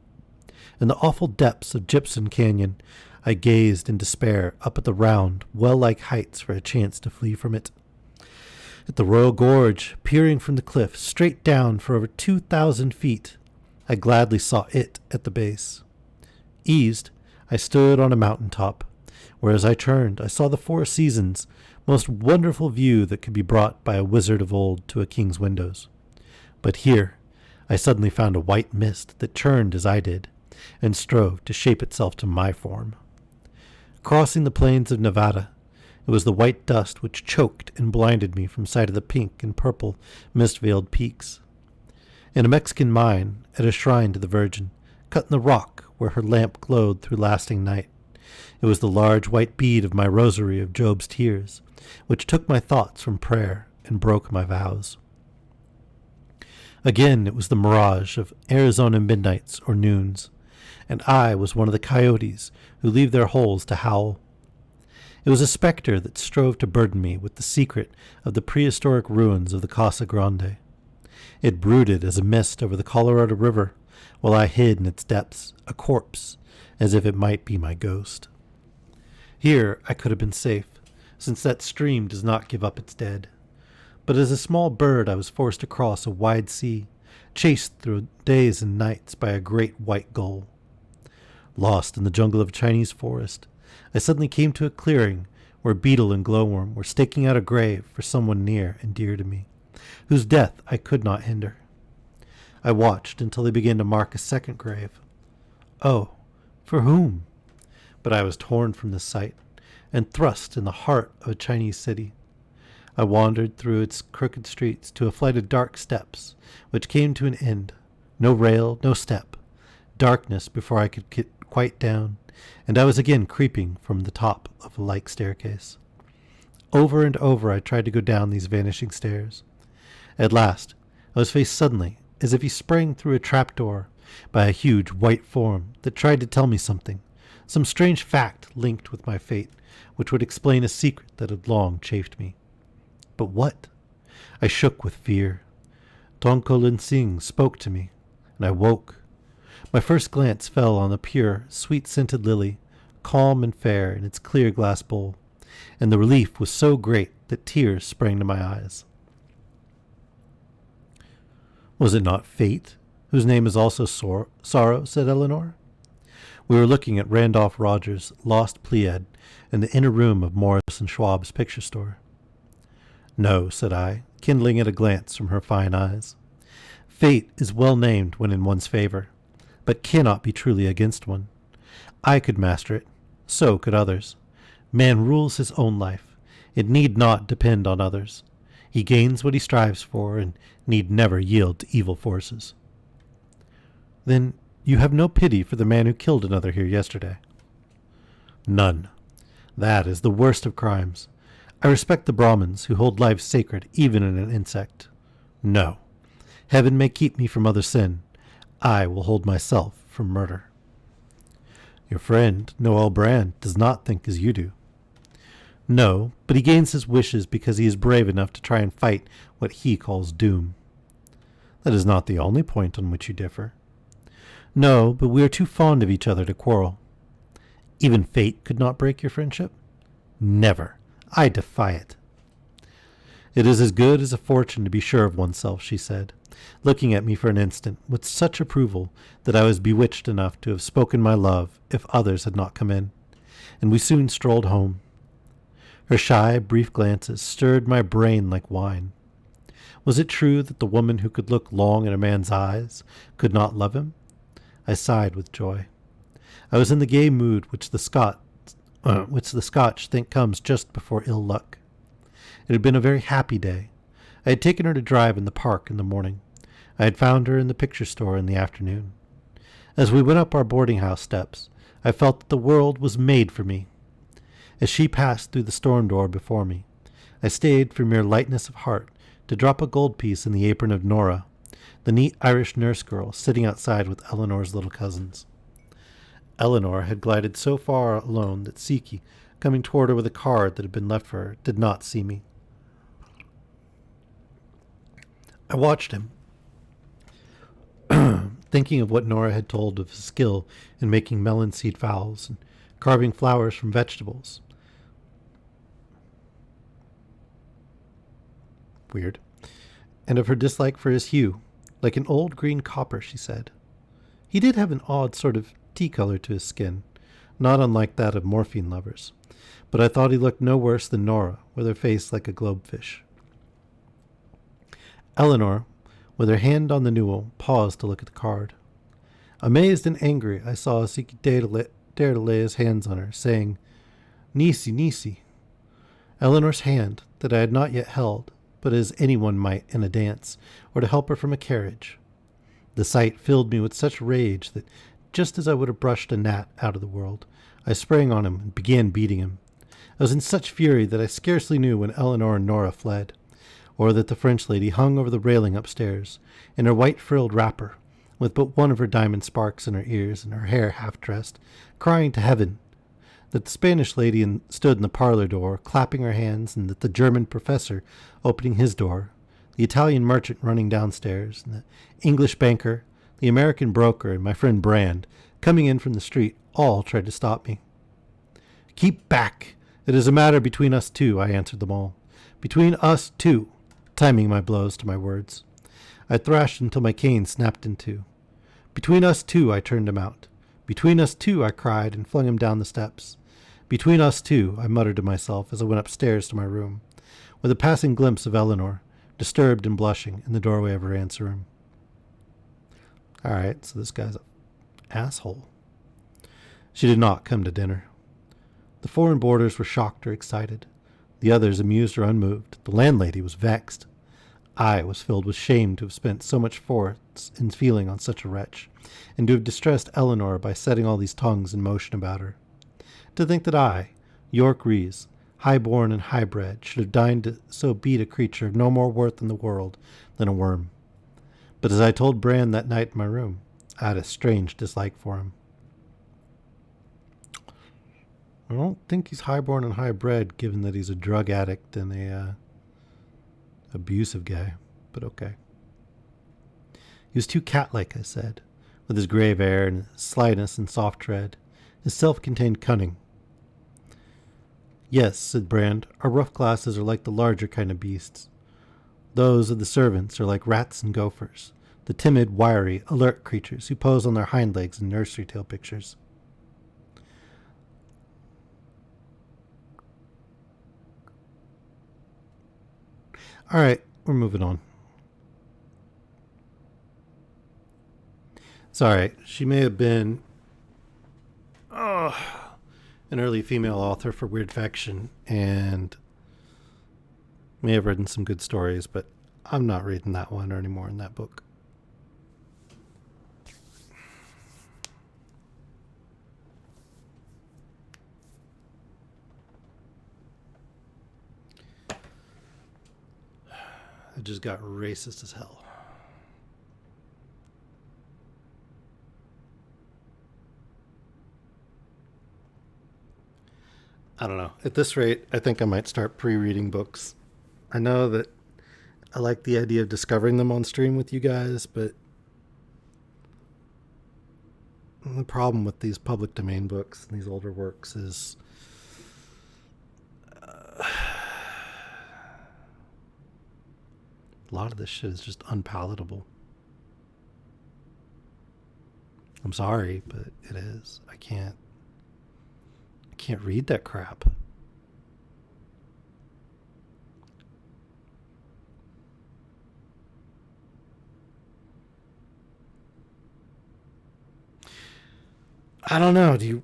In the awful depths of Gypsum Canyon, I gazed in despair up at the round, well-like heights for a chance to flee from it. At the Royal Gorge, peering from the cliff straight down for over 2,000 feet, I gladly saw it at the base. Eased, I stood on a mountaintop, where as I turned, I saw the four seasons, most wonderful view that could be brought by a wizard of old to a king's windows. But here, I suddenly found a white mist that churned as I did, and strove to shape itself to my form. Crossing the plains of Nevada, it was the white dust which choked and blinded me from sight of the pink and purple mist-veiled peaks. In a Mexican mine, at a shrine to the Virgin, cut in the rock where her lamp glowed through lasting night, it was the large white bead of my rosary of Job's tears, which took my thoughts from prayer and broke my vows. Again it was the mirage of Arizona midnights or noons, and I was one of the coyotes who leave their holes to howl. It was a specter that strove to burden me with the secret of the prehistoric ruins of the Casa Grande. It brooded as a mist over the Colorado River, while I hid in its depths, a corpse, as if it might be my ghost. Here I could have been safe, since that stream does not give up its dead. But as a small bird I was forced to cross a wide sea, chased through days and nights by a great white gull. Lost in the jungle of a Chinese forest, I suddenly came to a clearing where beetle and glowworm were staking out a grave for someone near and dear to me, whose death I could not hinder. I watched until they began to mark a second grave. Oh, for whom? But I was torn from the sight and thrust in the heart of a Chinese city. I wandered through its crooked streets to a flight of dark steps, which came to an end. No rail, no step. Darkness before I could get quite down, and I was again creeping from the top of a like staircase. Over and over I tried to go down these vanishing stairs. At last, I was faced suddenly, as if he sprang through a trapdoor, by a huge white form that tried to tell me something, some strange fact linked with my fate, which would explain a secret that had long chafed me. But what? I shook with fear. Tongkolin Singh spoke to me, and I woke. My first glance fell on the pure, sweet-scented lily, calm and fair in its clear glass bowl, and the relief was so great that tears sprang to my eyes. Was it not fate, whose name is also sorrow, said Eleanor. We were looking at Randolph Rogers' Lost Pleiad in the inner room of Morris and Schwab's picture store. No, said I, kindling at a glance from her fine eyes. Fate is well named when in one's favor, but cannot be truly against one. I could master it. So could others. Man rules his own life. It need not depend on others. He gains what he strives for, and need never yield to evil forces. Then you have no pity for the man who killed another here yesterday? None. That is the worst of crimes. I respect the Brahmins who hold life sacred even in an insect. No. Heaven may keep me from other sin. I will hold myself from murder. Your friend, Noel Brand, does not think as you do. No, but he gains his wishes because he is brave enough to try and fight what he calls doom. That is not the only point on which you differ. No, but we are too fond of each other to quarrel. Even fate could not break your friendship? Never. I defy it. It is as good as a fortune to be sure of oneself, she said, looking at me for an instant with such approval that I was bewitched enough to have spoken my love if others had not come in, and we soon strolled home. Her shy, brief glances stirred my brain like wine. Was it true that the woman who could look long in a man's eyes could not love him? I sighed with joy. I was in the gay mood which the Scotch think comes just before ill luck. It had been a very happy day. I had taken her to drive in the park in the morning. I had found her in the picture store in the afternoon. As we went up our boarding house steps, I felt that the world was made for me. As she passed through the storm door before me, I stayed for mere lightness of heart to drop a gold piece in the apron of Nora, the neat Irish nurse girl sitting outside with Eleanor's little cousins. Eleanor had glided so far alone that Siki, coming toward her with a card that had been left for her, did not see me. I watched him, thinking of what Nora had told of his skill in making melon seed fowls and carving flowers from vegetables. Weird. And of her dislike for his hue, like an old green copper, she said. He did have an odd sort of tea color to his skin, not unlike that of morphine lovers, but I thought he looked no worse than Nora, with her face like a globefish. Eleanor, with her hand on the newel, paused to look at the card. Amazed and angry, I saw Siki dare to lay his hands on her, saying, Nisi, Nisi. Eleanor's hand, that I had not yet held, but as anyone might in a dance, or to help her from a carriage. The sight filled me with such rage that, just as I would have brushed a gnat out of the world, I sprang on him and began beating him. I was in such fury that I scarcely knew when Eleanor and Nora fled, or that the French lady hung over the railing upstairs, in her white-frilled wrapper, with but one of her diamond sparks in her ears and her hair half-dressed, crying to heaven, that the Spanish lady stood in the parlor door, clapping her hands, and that the German professor, opening his door, the Italian merchant running downstairs, and the English banker, the American broker, and my friend Brand, coming in from the street, all tried to stop me. Keep back! It is a matter between us two, I answered them all. Between us two, timing my blows to my words. I thrashed until my cane snapped in two. Between us two, I turned him out. Between us two, I cried, and flung him down the steps. Between us two, I muttered to myself as I went upstairs to my room, with a passing glimpse of Eleanor, disturbed and blushing, in the doorway of her aunt's room. All right, so this guy's an asshole. She did not come to dinner. The foreign boarders were shocked or excited. The others amused or unmoved. The landlady was vexed. I was filled with shame to have spent so much force in feeling on such a wretch, and to have distressed Eleanor by setting all these tongues in motion about her. To think that I, York Rees, high-born and high-bred, should have deigned to so beat a creature of no more worth in the world than a worm. But as I told Brand that night in my room, I had a strange dislike for him. I don't think he's high-born and high-bred, given that he's a drug addict and a abusive guy, but okay. He was too cat-like, I said, with his grave air and his slyness and soft tread, his self-contained cunning. Yes, said Brand, our rough classes are like the larger kind of beasts. Those of the servants are like rats and gophers, the timid, wiry, alert creatures who pose on their hind legs in nursery tale pictures. All right, we're moving on. Sorry, she may have been an early female author for Weird Fiction and may have written some good stories, but I'm not reading that one or anymore in that book. It just got racist as hell. I don't know. At this rate, I think I might start pre-reading books. I know that I like the idea of discovering them on stream with you guys, but the problem with these public domain books and these older works is A lot of this shit is just unpalatable. I'm sorry, but it is. I can't read that crap. I don't know. Do you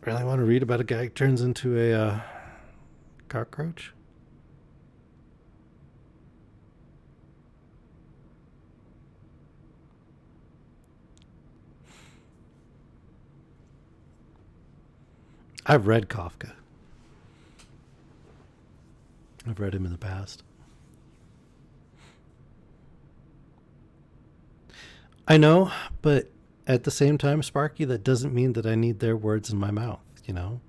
really want to read about a guy who turns into a cockroach? I've read Kafka. I've read him in the past. I know, but at the same time, Sparky, that doesn't mean that I need their words in my mouth, you know?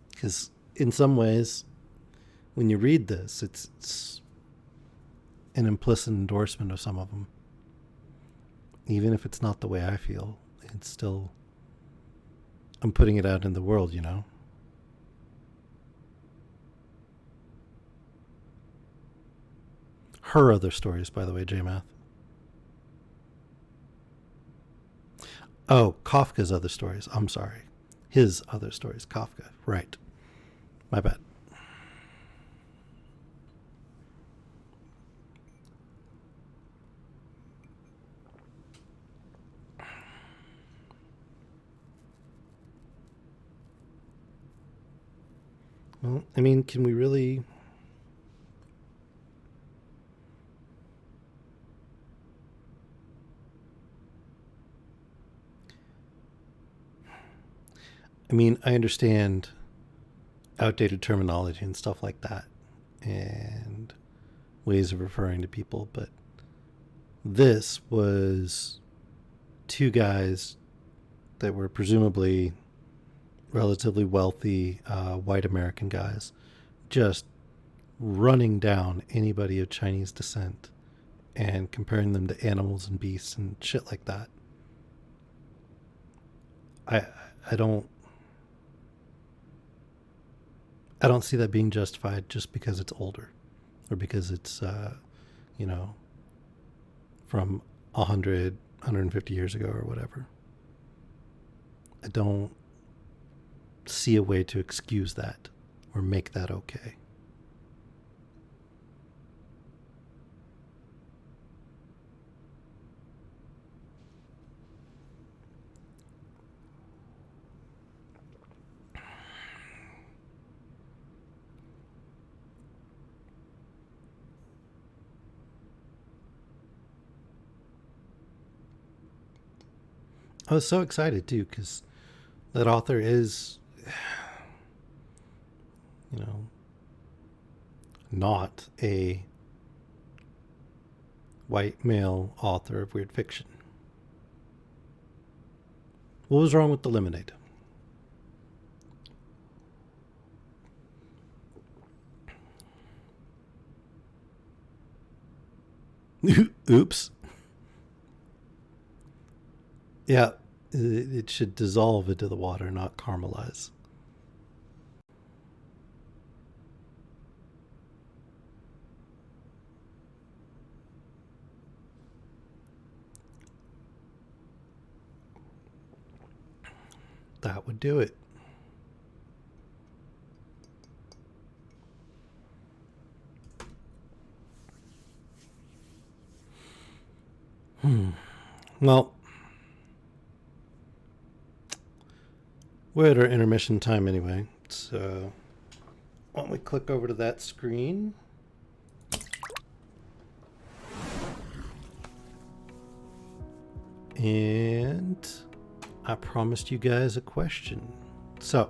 Because in some ways, when you read this, it's an implicit endorsement of some of them. Even if it's not the way I feel, it's still, I'm putting it out in the world, you know? Her other stories, by the way, J-Math. Oh, Kafka's other stories. I'm sorry. His other stories. Kafka. Right. My bad. Well, I mean, can we really... I mean, I understand outdated terminology and stuff like that and ways of referring to people, but this was two guys that were presumably relatively wealthy white American guys just running down anybody of Chinese descent and comparing them to animals and beasts and shit like that. I don't see that being justified just because it's older or because it's you know, from 100 150 years ago or whatever. I don't see a way to excuse that or make that okay. I was so excited too because that author is, you know, not a white male author of weird fiction. What was wrong with the lemonade? Oops. Yeah, it should dissolve into the water, not caramelize. That would do it. Well, we're at our intermission time anyway, so why don't we click over to that screen? And I promised you guys a question. So,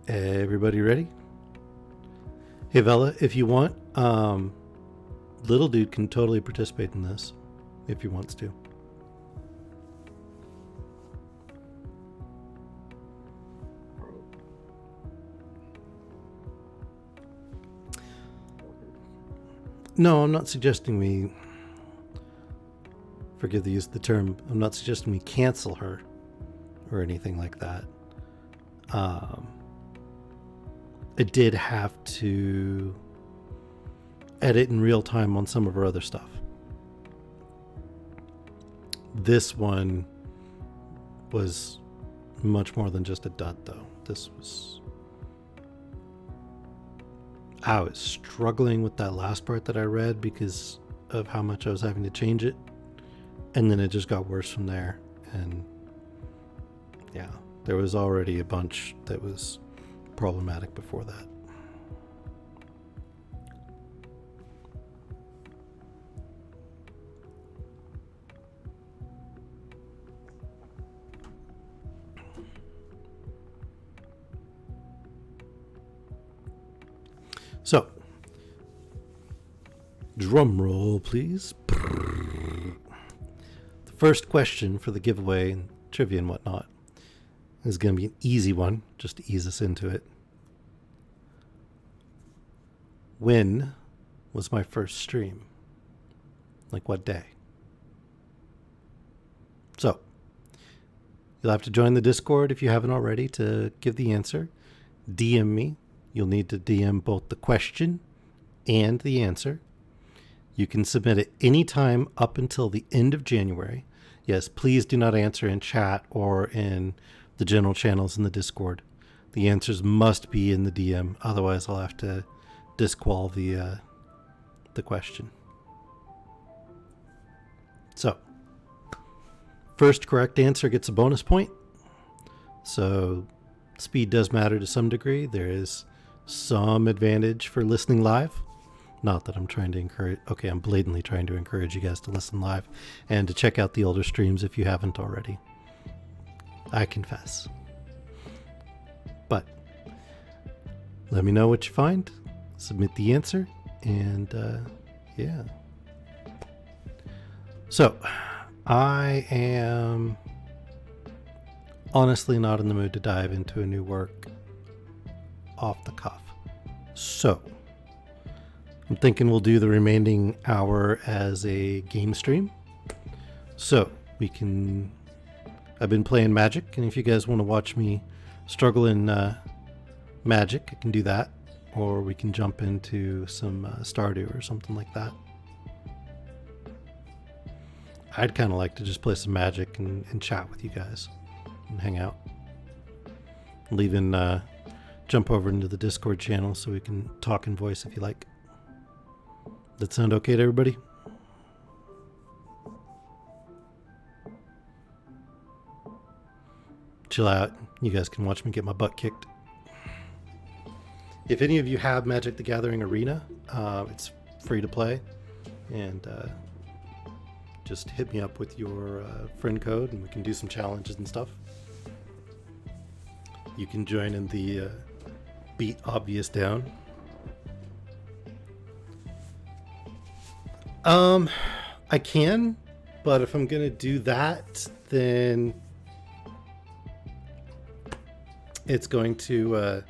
everybody ready? Hey, Vela, if you want, Little Dude can totally participate in this if he wants to. No, I'm not suggesting we, forgive the use of the term, I'm not suggesting we cancel her or anything like that. I did have to edit in real time on some of our other stuff. This one was much more than just a dud, though. I was struggling with that last part that I read because of how much I was having to change it. And then it just got worse from there. And yeah, there was already a bunch that was problematic before that. So, drum roll, please. The first question for the giveaway, trivia and whatnot, is going to be an easy one, just to ease us into it. When was my first stream? Like what day? So, you'll have to join the Discord if you haven't already to give the answer. DM me. You'll need to DM both the question and the answer. You can submit it anytime up until the end of January. Yes, please do not answer in chat or in the general channels in the Discord. The answers must be in the DM. Otherwise, I'll have to disqual the question. So, first correct answer gets a bonus point. So, speed does matter to some degree. There is some advantage for listening live. Not that I'm trying to encourage, okay, I'm blatantly trying to encourage you guys to listen live and to check out the older streams if you haven't already. I confess. But let me know what you find, submit the answer, and yeah. So, I am honestly not in the mood to dive into a new work off the cuff. So, I'm thinking we'll do the remaining hour as a game stream. So, I've been playing Magic, and if you guys want to watch me struggle in Magic, I can do that. Or we can jump into some Stardew or something like that. I'd kind of like to just play some Magic and chat with you guys and hang out. Jump over into the Discord channel so we can talk in voice if you like. That sound okay to everybody? Chill out. You guys can watch me get my butt kicked. If any of you have Magic the Gathering Arena, it's free to play. And just hit me up with your friend code and we can do some challenges and stuff. You can join in the Beat Obvious Down. I can, but if I'm gonna do that, then it's going to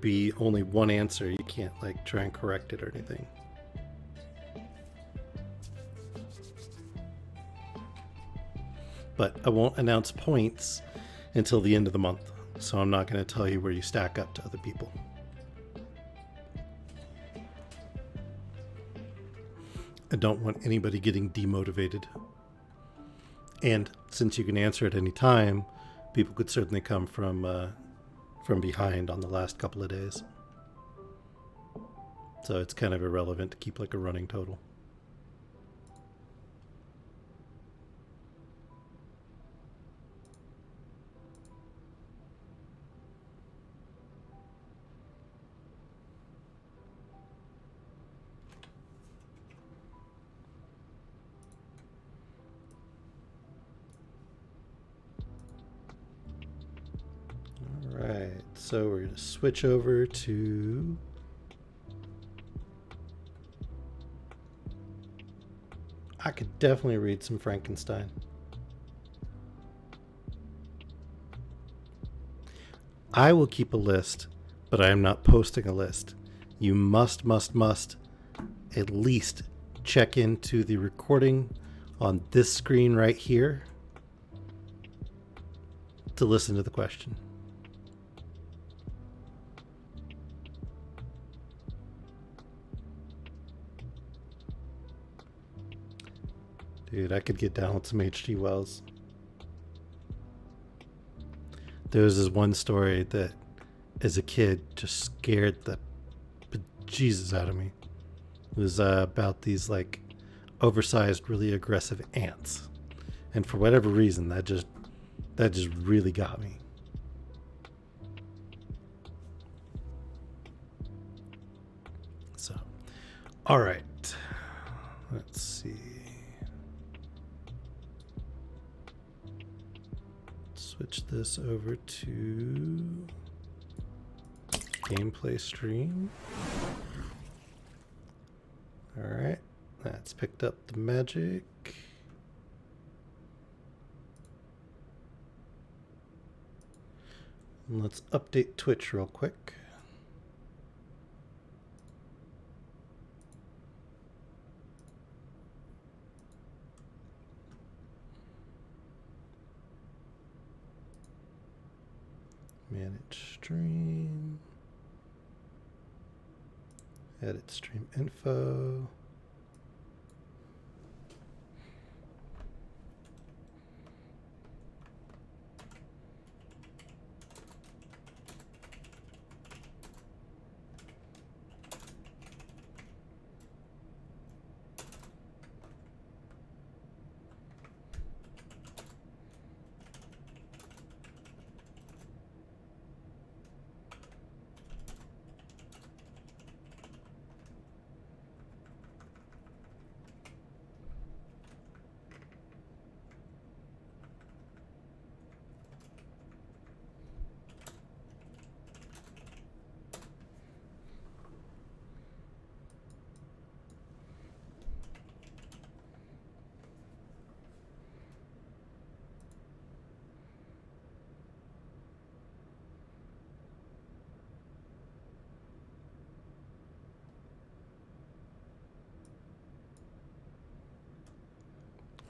be only one answer. You can't like try and correct it or anything. But I won't announce points until the end of the month, so I'm not going to tell you where you stack up to other people. I don't want anybody getting demotivated. And since you can answer at any time, people could certainly come from behind on the last couple of days. So it's kind of irrelevant to keep like a running total. Alright, so we're going to switch over to I could definitely read some Frankenstein. I will keep a list, but I am not posting a list. You must at least check into the recording on this screen right here to listen to the question. Dude, I could get down with some H.G. Wells. There was this one story that, as a kid, just scared the bejesus out of me. It was about these like oversized, really aggressive ants, and for whatever reason, that just really got me. So, all right, let's see. Switch this over to gameplay stream. All right, that's picked up the magic. And let's update Twitch real quick. Manage stream. Edit stream info.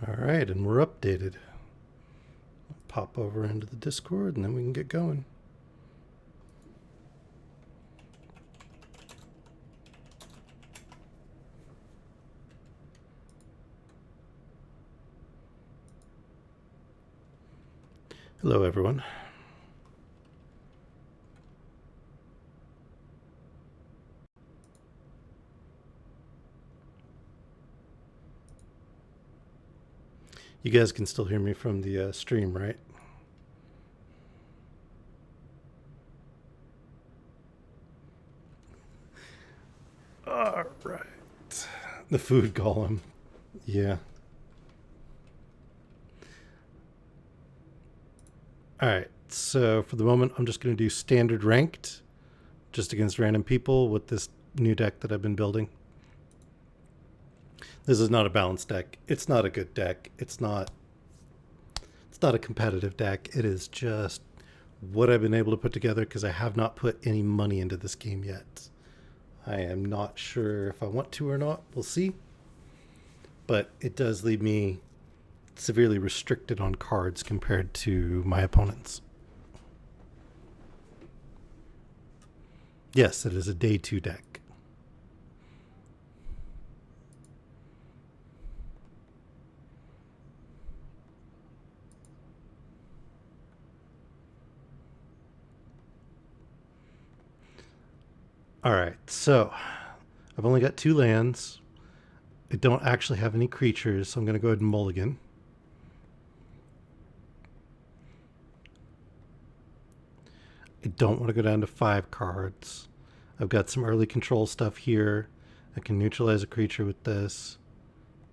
All right, and we're updated. Pop over into the Discord and then we can get going. Hello, everyone. You guys can still hear me from the stream, right? All right. The food golem. Yeah. All right. So for the moment, I'm just going to do standard ranked, just against random people with this new deck that I've been building. This is not a balanced deck. It's not a good deck. It's not a competitive deck. It is just what I've been able to put together because I have not put any money into this game yet. I am not sure if I want to or not. We'll see. But it does leave me severely restricted on cards compared to my opponents. Yes, it is a day 2 deck. All right, so I've only got 2 lands. I don't actually have any creatures, so I'm going to go ahead and mulligan. I don't want to go down to 5 cards. I've got some early control stuff here. I can neutralize a creature with this.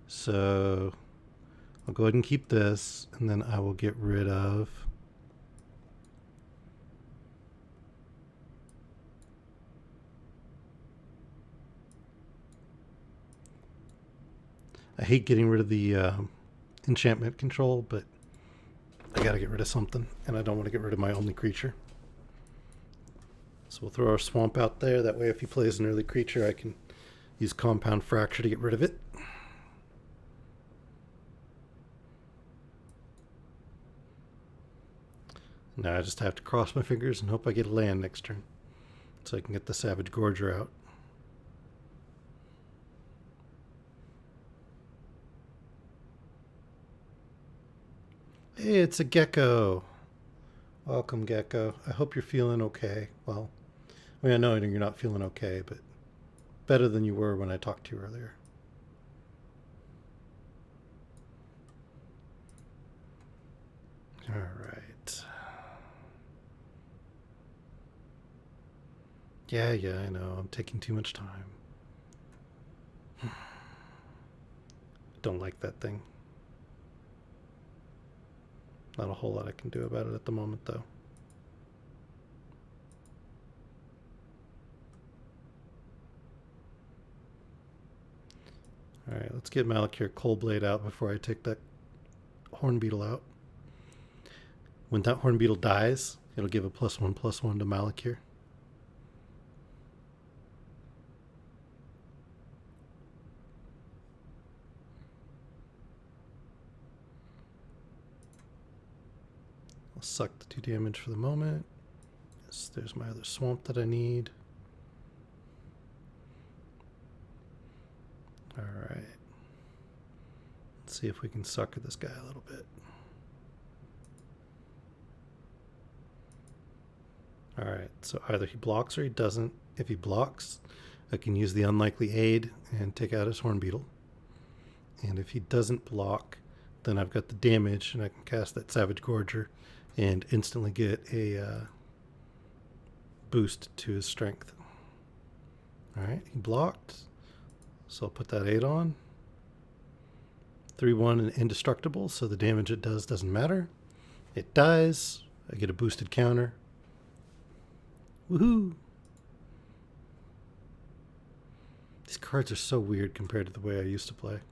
So I'll go ahead and keep this, and then I will get rid of... I hate getting rid of the enchantment control, but I gotta get rid of something, and I don't want to get rid of my only creature. So we'll throw our swamp out there. That way if he plays an early creature, I can use Compound Fracture to get rid of it. Now I just have to cross my fingers and hope I get a land next turn, so I can get the Savage Gorger out. Hey, it's a gecko. Welcome, gecko. I hope you're feeling okay. Well, I mean, I know you're not feeling okay, but better than you were when I talked to you earlier. All right. Yeah, I know. I'm taking too much time. Don't like that thing. Not a whole lot I can do about it at the moment, though. All right, let's get Malakir Cold Blade out before I take that Horn Beetle out. When that Horn Beetle dies, it'll give a +1/+1 to Malakir. I'll suck the 2 damage for the moment. Yes, there's my other swamp that I need. All right. Let's see if we can sucker this guy a little bit. All right, so either he blocks or he doesn't. If he blocks, I can use the unlikely aid and take out his Horn Beetle. And if he doesn't block, then I've got the damage and I can cast that Savage Gorger and instantly get a boost to his strength. All right, he blocked. So I'll put that 8 on. 3/1 and indestructible, so the damage it does doesn't matter. It dies. I get a boosted counter. Woohoo! These cards are so weird compared to the way I used to play.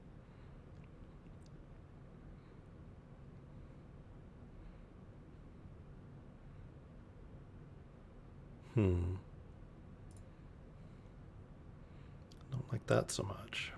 Don't like that so much.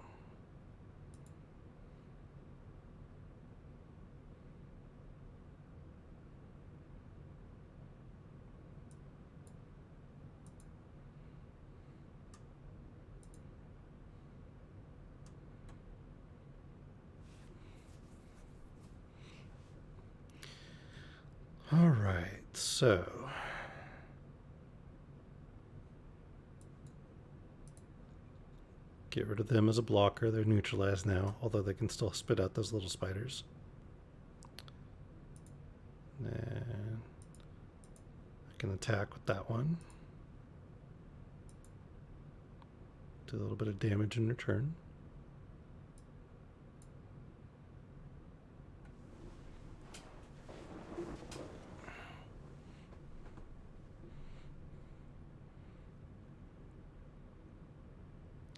All right, so get rid of them as a blocker. They're neutralized now, although they can still spit out those little spiders. And I can attack with that one. Do a little bit of damage in return.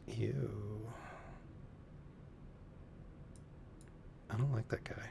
Ew. I don't like that guy.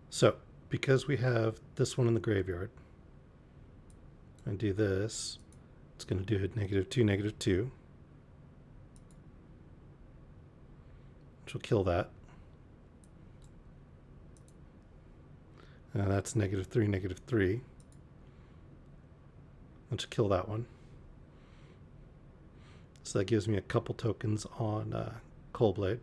So, because we have this one in the graveyard, and do this, it's going to do it -2, -2, which will kill that. And that's -3, -3, which will kill that one. So that gives me a couple tokens on Cold Blade.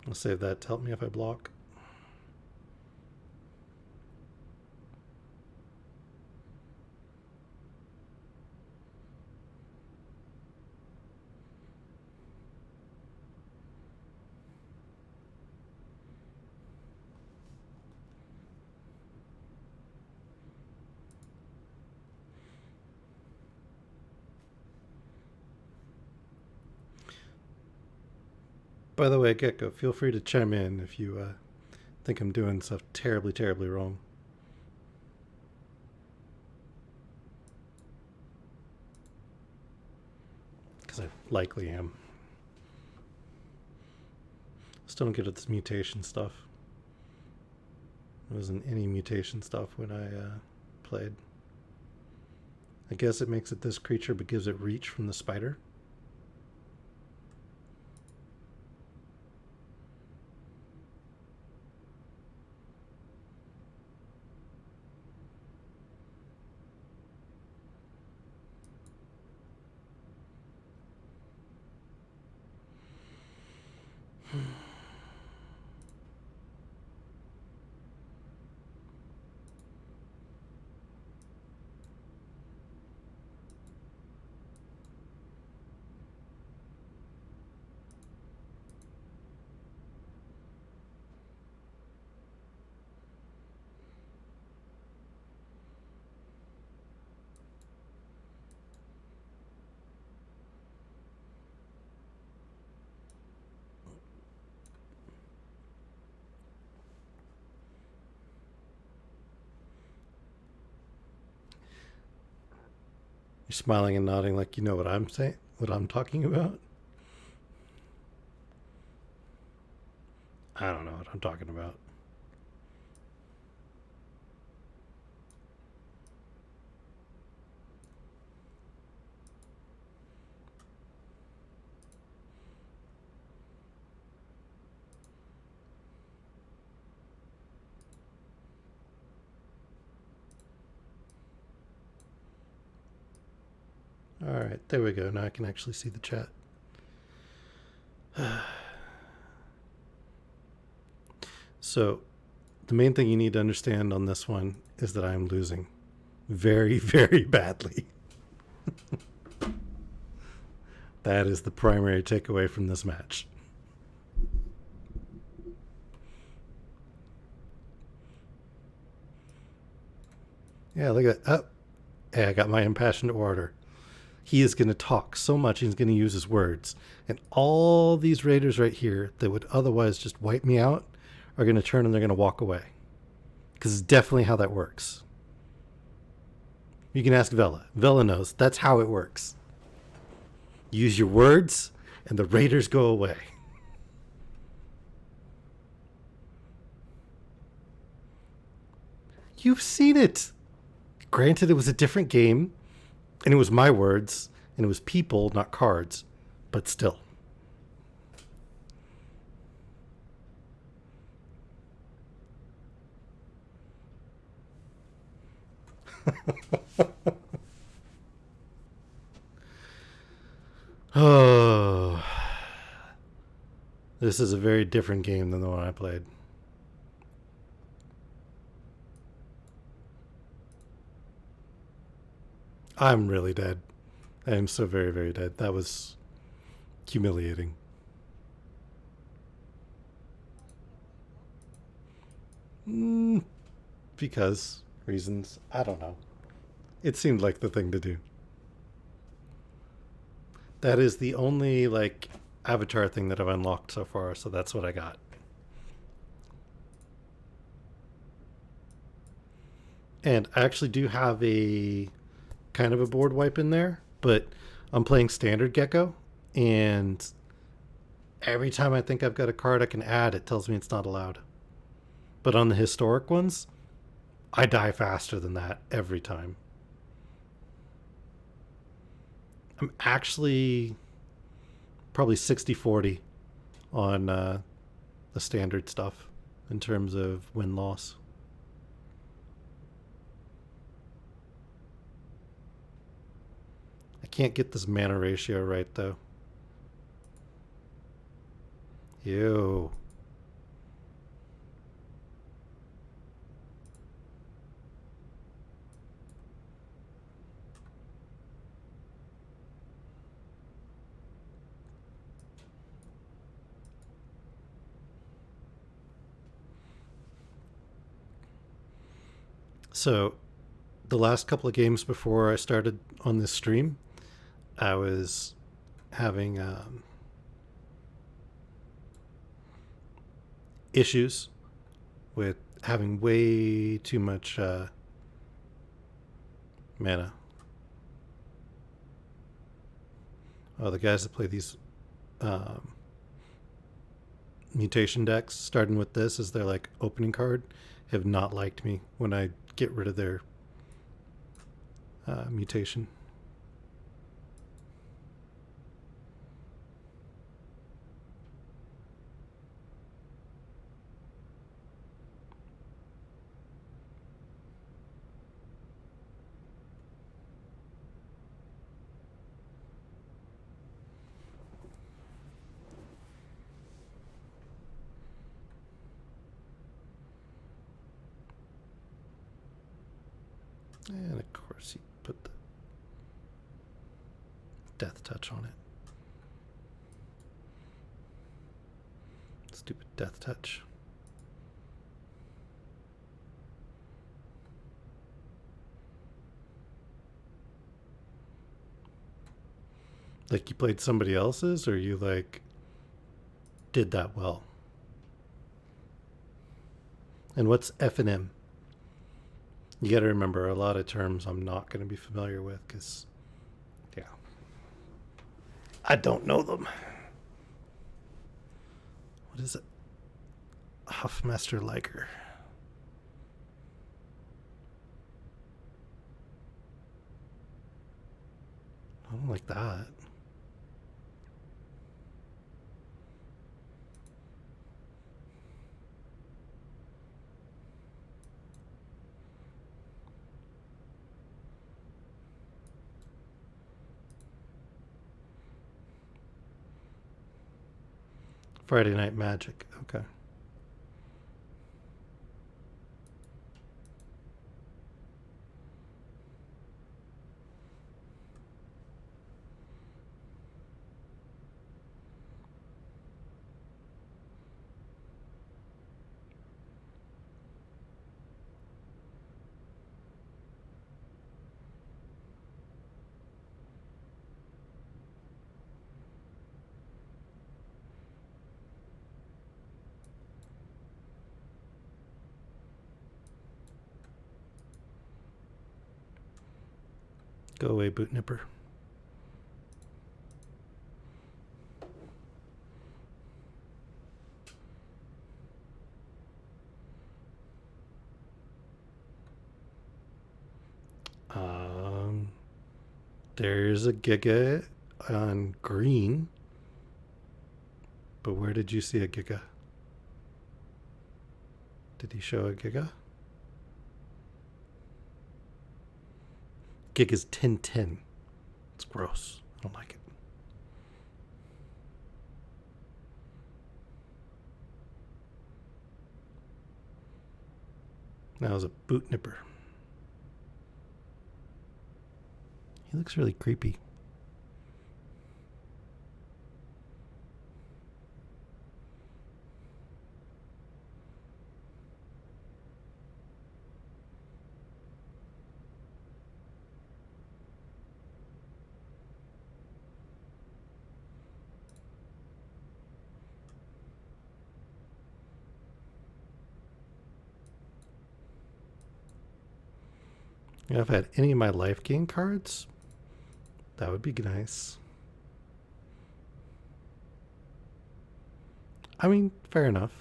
I'll save that to help me if I block. By the way, Gecko, feel free to chime in if you think I'm doing stuff terribly, terribly wrong. Because I likely am. Still don't get at this mutation stuff. There wasn't any mutation stuff when I played. I guess it makes it this creature but gives it reach from the spider. You're smiling and nodding like you know what I'm saying, what I'm talking about. I don't know what I'm talking about. All right, there we go. Now I can actually see the chat. So, the main thing you need to understand on this one is that I'm losing very, very badly. That is the primary takeaway from this match. Yeah, look at that. Oh, hey, I got my impassioned orator. He is going to talk so much, he's going to use his words. And all these raiders right here that would otherwise just wipe me out are going to turn and they're going to walk away. Because it's definitely how that works. You can ask Vela. Vela knows. That's how it works. Use your words, and the raiders go away. You've seen it. Granted, it was a different game, and it was my words, and it was people, not cards, but still. Oh, this is a very different game than the one I played. I'm really dead. I am so very, very dead. That was humiliating. Because reasons, I don't know. It seemed like the thing to do. That is the only like avatar thing that I've unlocked so far, so that's what I got. And I actually do have a kind of a board wipe in there, but I'm playing standard Gecko, and every time I think I've got a card I can add, it tells me it's not allowed. But on the historic ones, I die faster than that every time. I'm actually probably 60-40 on the standard stuff in terms of win-loss. I can't get this mana ratio right, though. Ew. So, the last couple of games before I started on this stream, I was having issues with having way too much mana. Oh, the guys that play these um, mutation decks, starting with this as their like opening card, have not liked me when I get rid of their mutation. And of course, you put the death touch on it. Stupid death touch. Like you played somebody else's, or you like did that well? And what's F and M? You got to remember a lot of terms I'm not going to be familiar with because, yeah, I don't know them. What is it? Huffmaster Liger. I don't like that. Friday Night Magic. Okay. Go away, boot nipper. There's a Giga on green. But where did you see a Giga? Did he show a Giga? Giga's 1010. It's gross. I don't like it. Now is a boot nipper. He looks really creepy. You know, if I had any of my life gain cards, that would be nice. I mean, fair enough.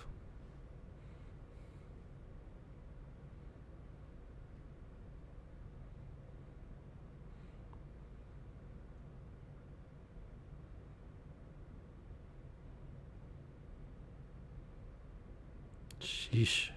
Sheesh.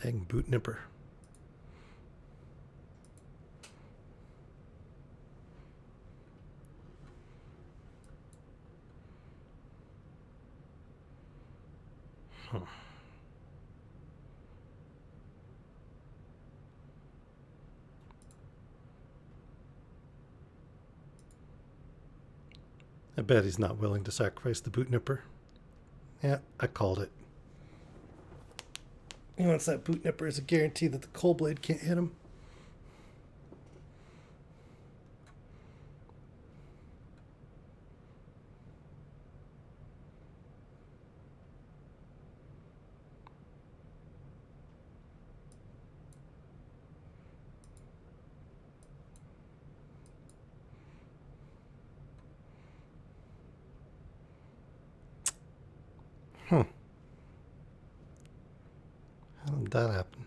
Dang boot nipper. Huh. I bet he's not willing to sacrifice the boot nipper. Yeah, I called it. He wants that boot nipper as a guarantee that the cold blade can't hit him. Huh. How did that happen?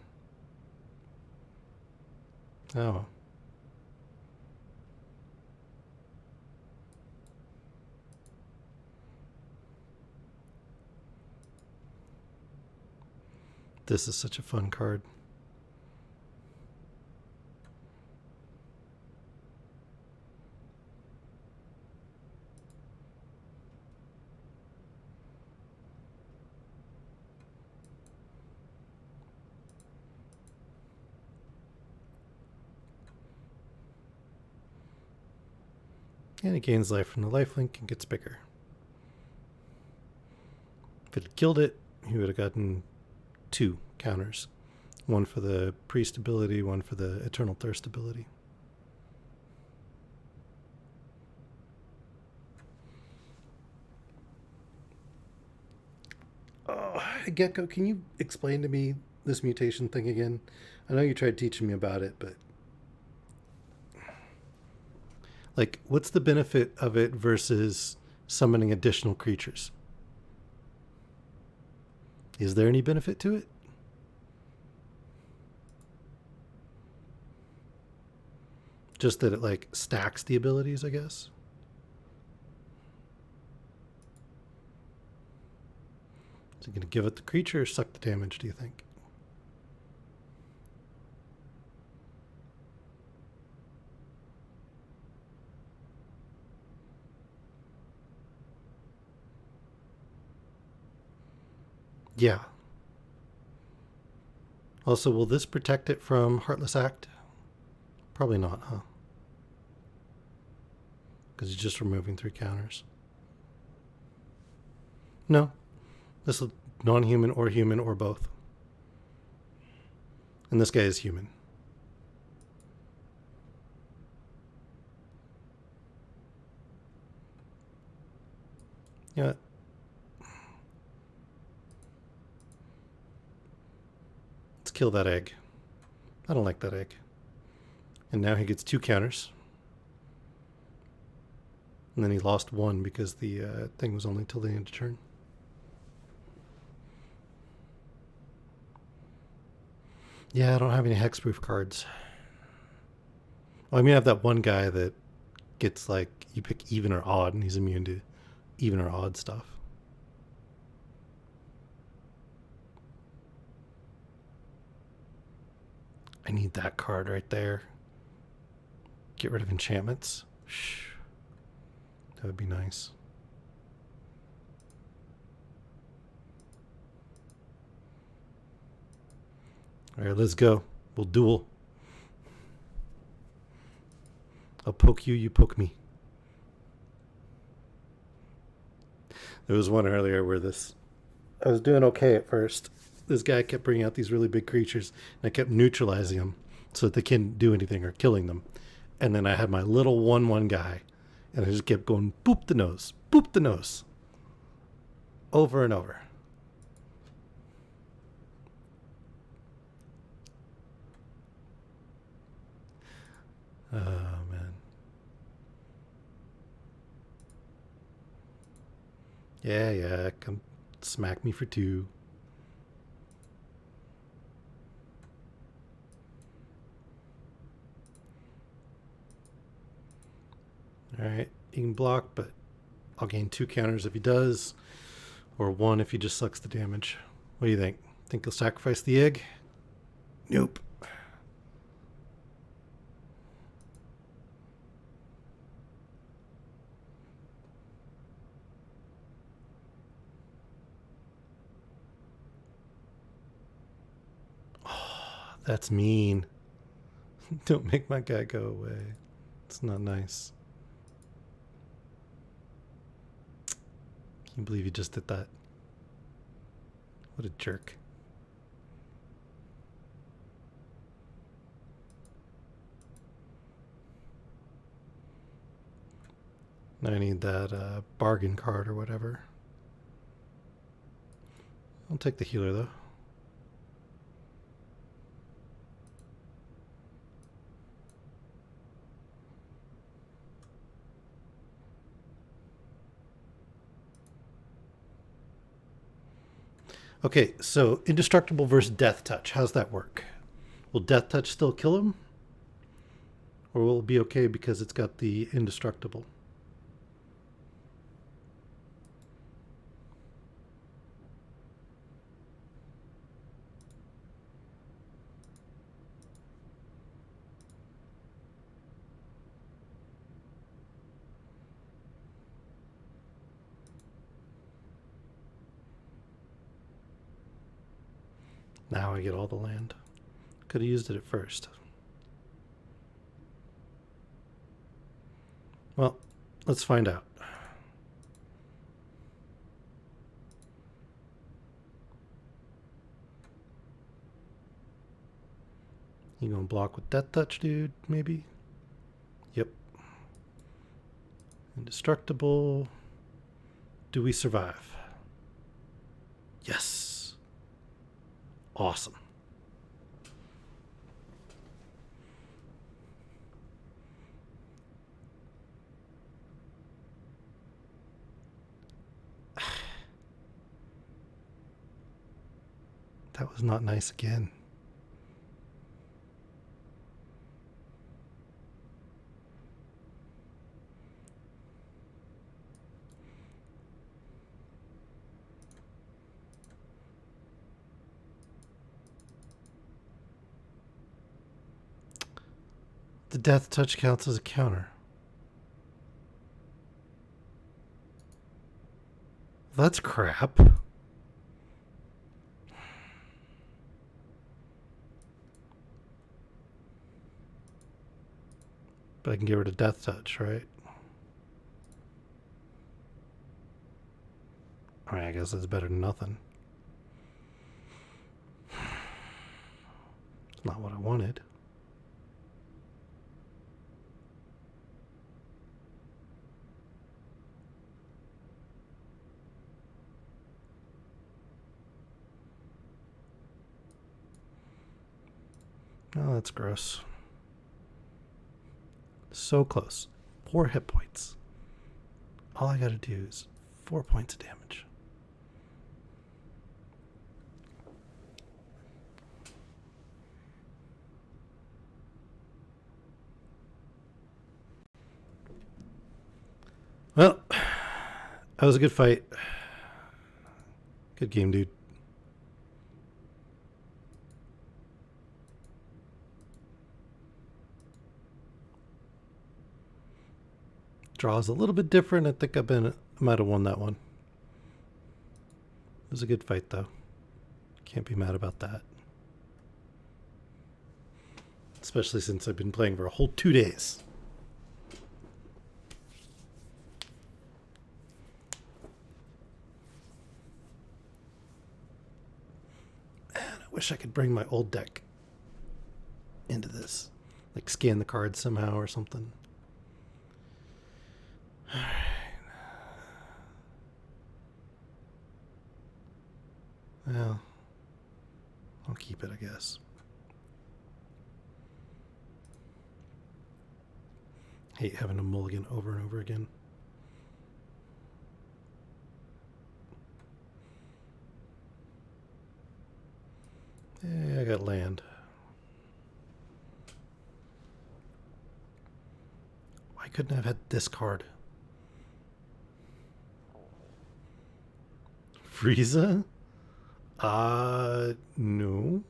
Oh. This is such a fun card. And it gains life from the lifelink and gets bigger. If it had killed it, he would have gotten 2 counters. One for the priest ability, one for the eternal thirst ability. Oh, Gecko, can you explain to me this mutation thing again? I know you tried teaching me about it, but like, what's the benefit of it versus summoning additional creatures? Is there any benefit to it? Just that it like stacks the abilities, I guess. Is it going to give it the creature or suck the damage, do you think? Yeah. Also, will this protect it from Heartless Act? Probably not, huh? Because it's just removing 3 counters. No. This is non-human or both. And this guy is human. Yeah. Let's kill that egg. I don't like that egg. And now he gets 2 counters. And then he lost 1 because the thing was only till the end of turn. Yeah, I don't have any hexproof cards. Well, I mean, I have that one guy that gets like, you pick even or odd, and he's immune to even or odd stuff. I need that card right there. Get rid of enchantments. Shh. That would be nice. All right, let's go. We'll duel. I'll poke you, you poke me. There was one earlier where I was doing okay at first. This guy kept bringing out these really big creatures, and I kept neutralizing them so that they couldn't do anything or killing them. And then I had my little 1/1 guy, and I just kept going boop the nose, over and over. Oh, man. Yeah, come smack me for 2. Alright, he can block, but I'll gain 2 counters if he does, or 1 if he just sucks the damage. What do you think? Think he'll sacrifice the egg? Nope. That's mean. Don't make my guy go away. It's not nice. Can't believe you just did that. What a jerk. Now I need that bargain card or whatever. I'll take the healer though. Okay, so indestructible versus death touch. How's that work? Will death touch still kill him? Or will it be okay because it's got the indestructible? Now I get all the land. Could have used it at first. Well, let's find out. You gonna block with death touch, dude? Maybe? Yep. Indestructible. Do we survive? Yes. Awesome. That was not nice again. The death touch counts as a counter. That's crap. But I can get rid of death touch, right? Alright, I guess that's better than nothing. It's not what I wanted. Oh, that's gross. So close. 4 hit points. All I gotta do is 4 points of damage. Well, that was a good fight. Good game, dude. Draw's a little bit different. I think I might have won that one. It was a good fight, though. Can't be mad about that. Especially since I've been playing for a whole 2 days. Man, I wish I could bring my old deck into this. Like scan the cards somehow or something. Alright. Well, I'll keep it, I guess. Hate having a mulligan over and over again. Yeah, I got land. Why couldn't I have had this card? Frieza? No.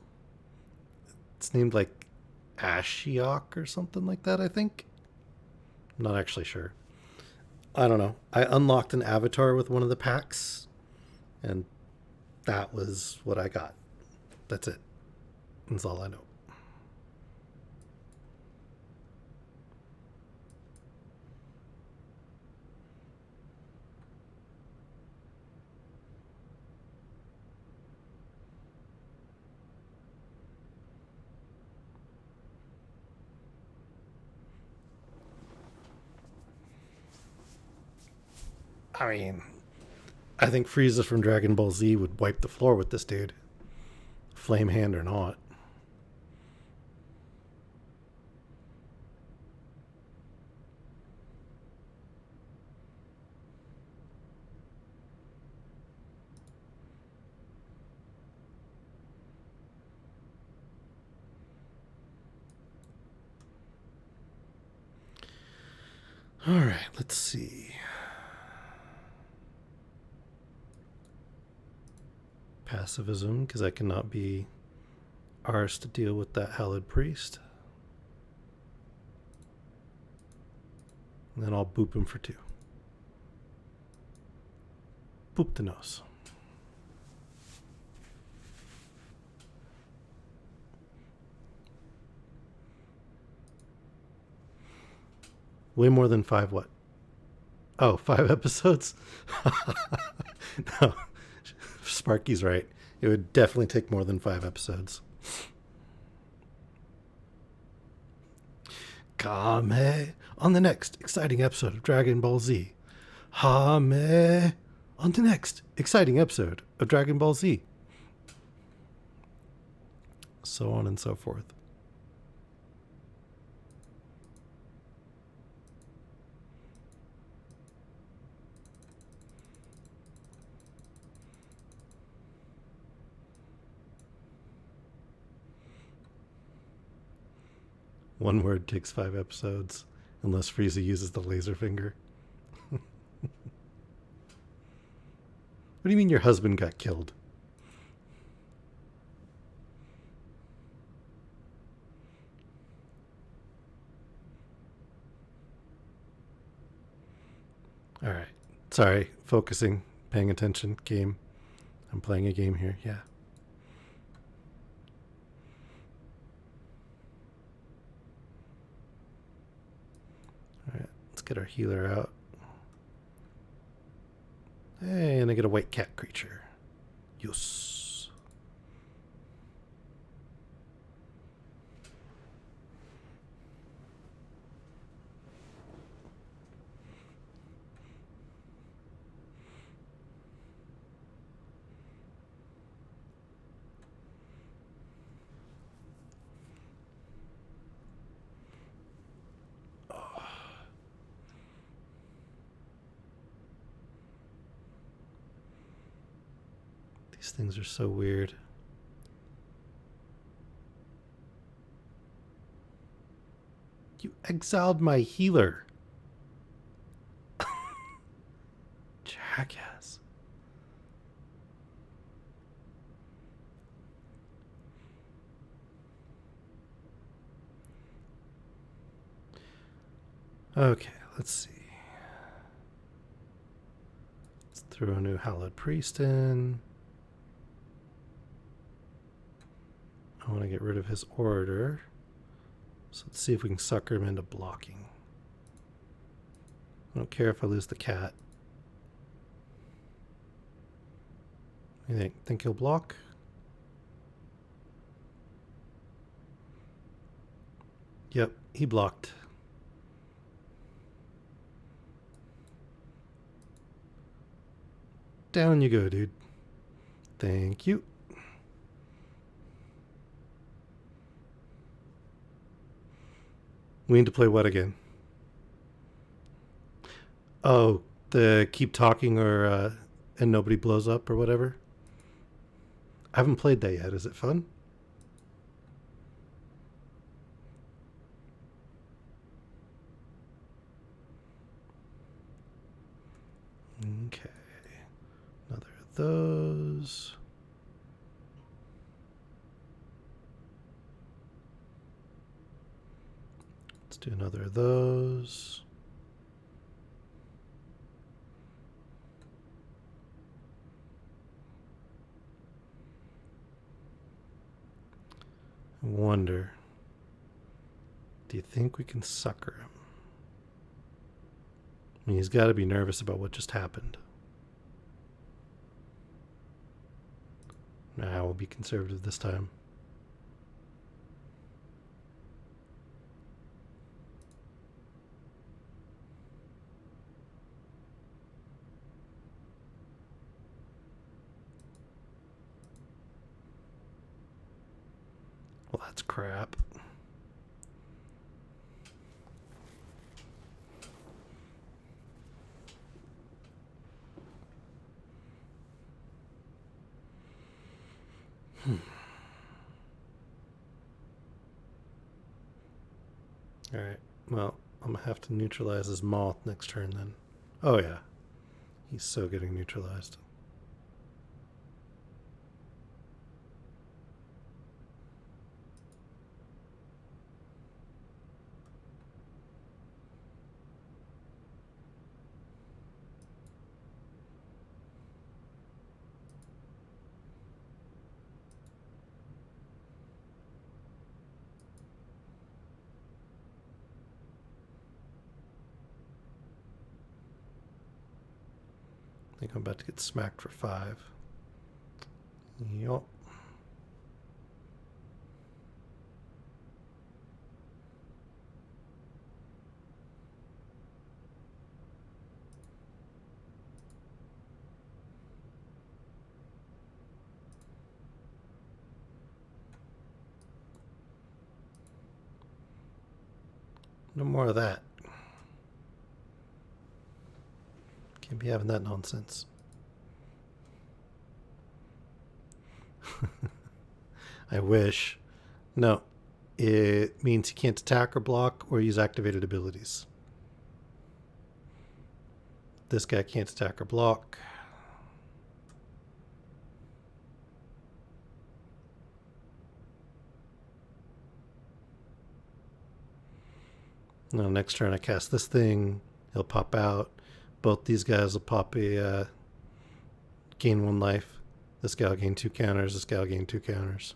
It's named like Ashiok or something like that, I think. I'm not actually sure. I don't know. I unlocked an avatar with one of the packs, and that was what I got. That's it. That's all I know. I mean, I think Frieza from Dragon Ball Z would wipe the floor with this dude, flame hand or not. All right, let's see. Pacifism, because I cannot be arsed to deal with that Hallowed Priest. And then I'll boop him for 2. Boop the nose. Way more than 5 what? Oh, 5 episodes? No. Sparky's right. It would definitely take more than 5 episodes. Kame on the next exciting episode of Dragon Ball Z. Hame on the next exciting episode of Dragon Ball Z. So on and so forth. One word takes 5 episodes, unless Frieza uses the laser finger. What do you mean your husband got killed? All right. Sorry. Focusing. Paying attention. Game. I'm playing a game here. Yeah. All right. Let's get our healer out. Hey, and I get a white cat creature. Yes. These things are so weird. You exiled my healer. Jackass. Okay, let's see. Let's throw a new Hallowed Priest in. I want to get rid of his order. So let's see if we can sucker him into blocking. I don't care if I lose the cat. What do you think? Think he'll block? Yep, he blocked. Down you go, dude. Thank you. We need to play what again? Oh, the keep talking or and nobody blows up or whatever. I haven't played that yet. Is it fun? Okay. Another of those. Let's do another of those. I wonder, do you think we can sucker him? I mean, he's got to be nervous about what just happened. Nah, we'll be conservative this time. Well, that's crap. Alright, well, I'm gonna have to neutralize his moth next turn then. Oh yeah, he's so getting neutralized. I think I'm about to get smacked for 5. Yup. No more of that. Can't be having that nonsense. I wish. No. It means he can't attack or block or use activated abilities. This guy can't attack or block. Now, next turn I cast this thing. He'll pop out. Both these guys will pop a gain 1 life. This guy will gain 2 counters. This guy will gain 2 counters.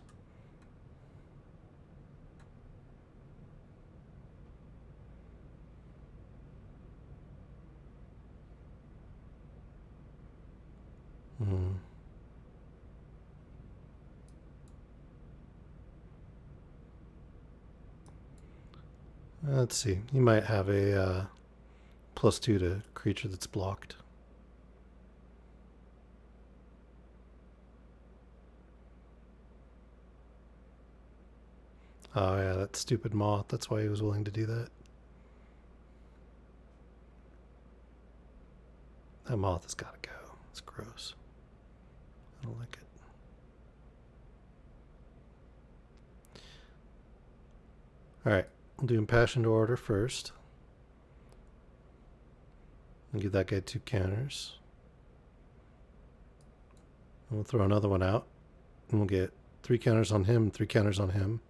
Let's see. He might have a +2 to creature that's blocked. Oh yeah, that stupid moth. That's why he was willing to do that. That moth has got to go. It's gross. I don't like it. Alright, we'll do Impassioned Order first. And give that guy 2 counters. And we'll throw another one out. And we'll get 3 counters on him, 3 counters on him.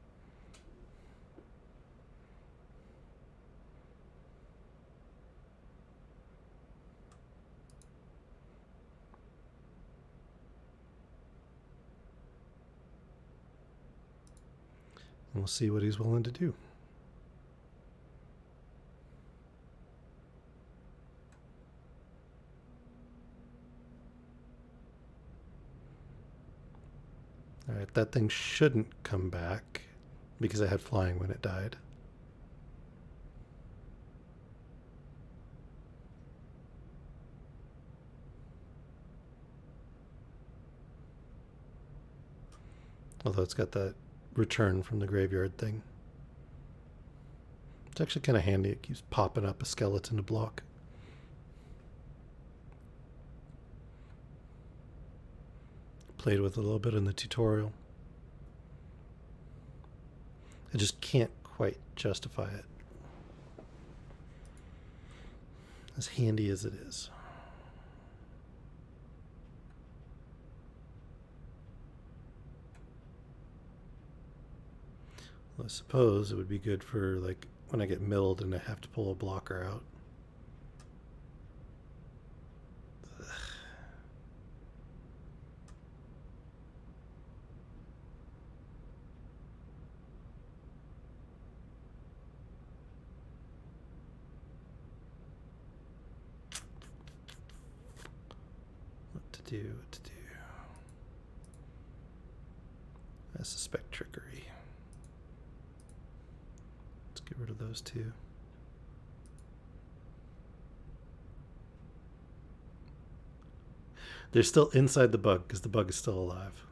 And we'll see what he's willing to do. Alright, that thing shouldn't come back because I had flying when it died. Although it's got that return from the graveyard thing. It's actually kind of handy. It keeps popping up a skeleton to block. Played with a little bit in the tutorial. I just can't quite justify it. As handy as it is. Well, I suppose it would be good for like when I get milled and I have to pull a blocker out. What to do? I suspect trickery. Let's get rid of those two. They're still inside the bug because the bug is still alive.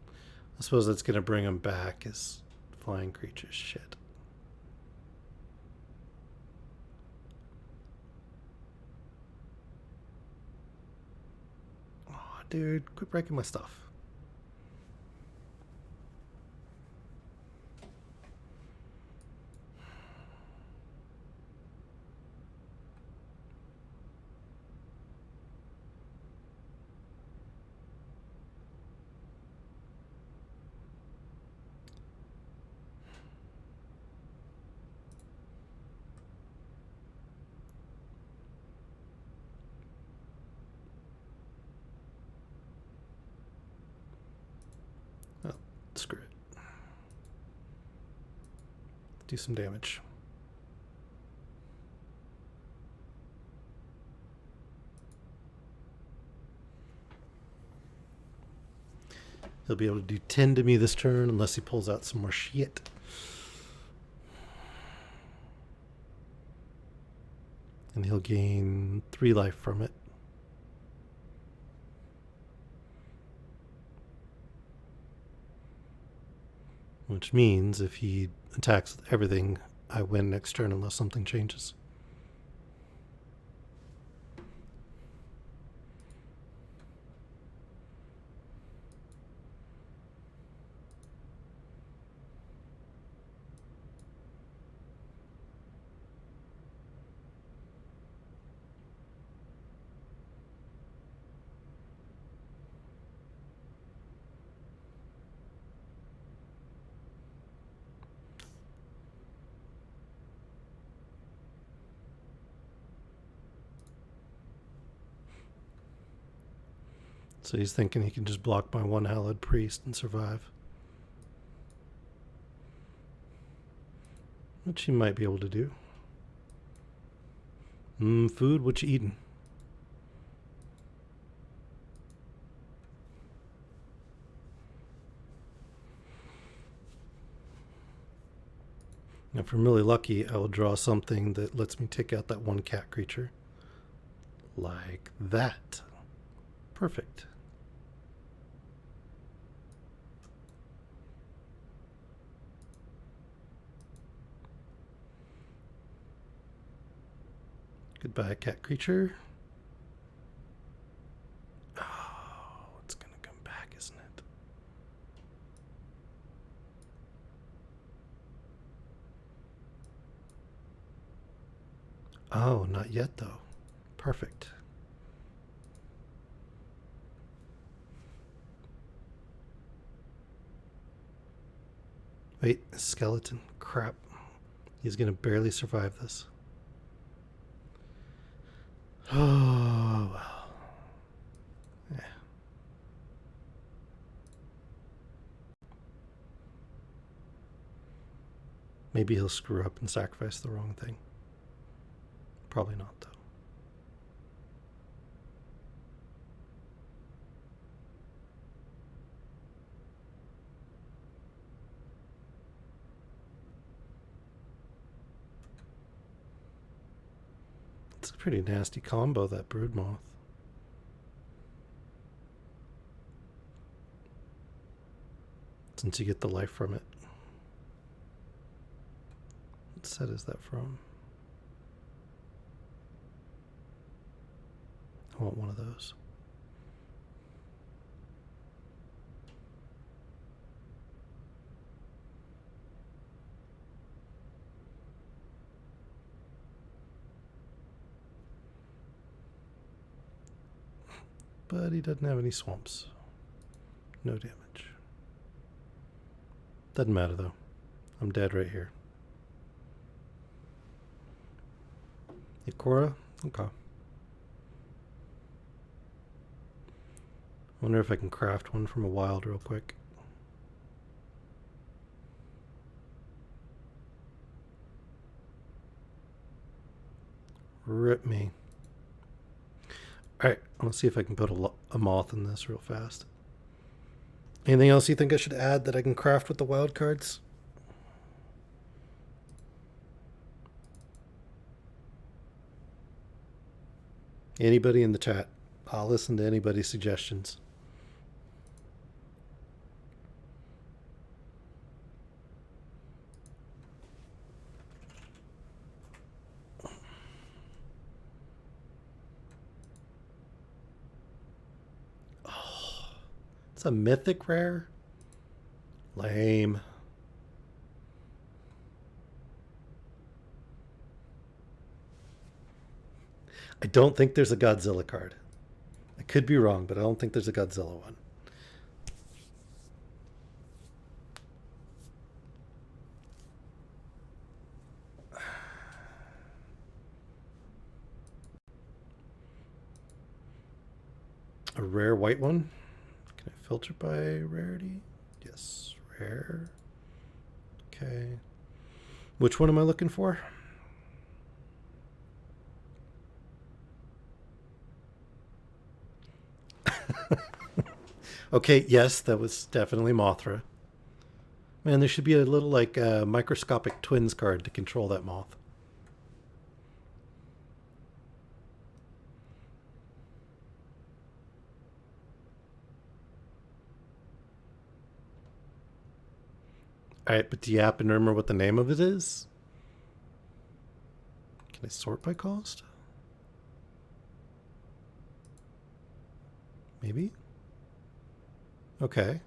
I suppose that's going to bring them back as flying creatures. Shit. Oh, dude, quit breaking my stuff. Oh, screw it. Do some damage. He'll be able to do 10 to me this turn unless he pulls out some more shit. And he'll gain 3 life from it. Which means if he attacks with everything, I win next turn unless something changes. So he's thinking he can just block my one hallowed priest and survive. Which he might be able to do. Food, what you eating? Now, if I'm really lucky, I will draw something that lets me take out that one cat creature. Like that. Perfect. Goodbye, cat creature. Oh, it's going to come back, isn't it? Oh, not yet, though. Perfect. Wait, skeleton. Crap. He's going to barely survive this. Oh, well. Yeah. Maybe he'll screw up and sacrifice the wrong thing. Probably not, though. It's a pretty nasty combo, that brood moth. Since you get the life from it. What set is that from? I want one of those. But he doesn't have any swamps. No damage. Doesn't matter though. I'm dead right here. Yakora? Okay. Wonder if I can craft one from a wild real quick. Rip me. Alright, let's see if I can put a moth in this real fast. Anything else you think I should add that I can craft with the wild cards? Anybody in the chat? I'll listen to anybody's suggestions. Oh, it's a mythic rare? Lame. I don't think there's a Godzilla card. I could be wrong, but I don't think there's a Godzilla one. A rare white one? Can I filter by rarity? Yes, rare. Okay. Which one am I looking for? Okay, yes, that was definitely Mothra. Man, there should be a little like microscopic twins card to control that moth. Alright, but do you happen to remember what the name of it is? Can I sort by cost? Maybe? Okay.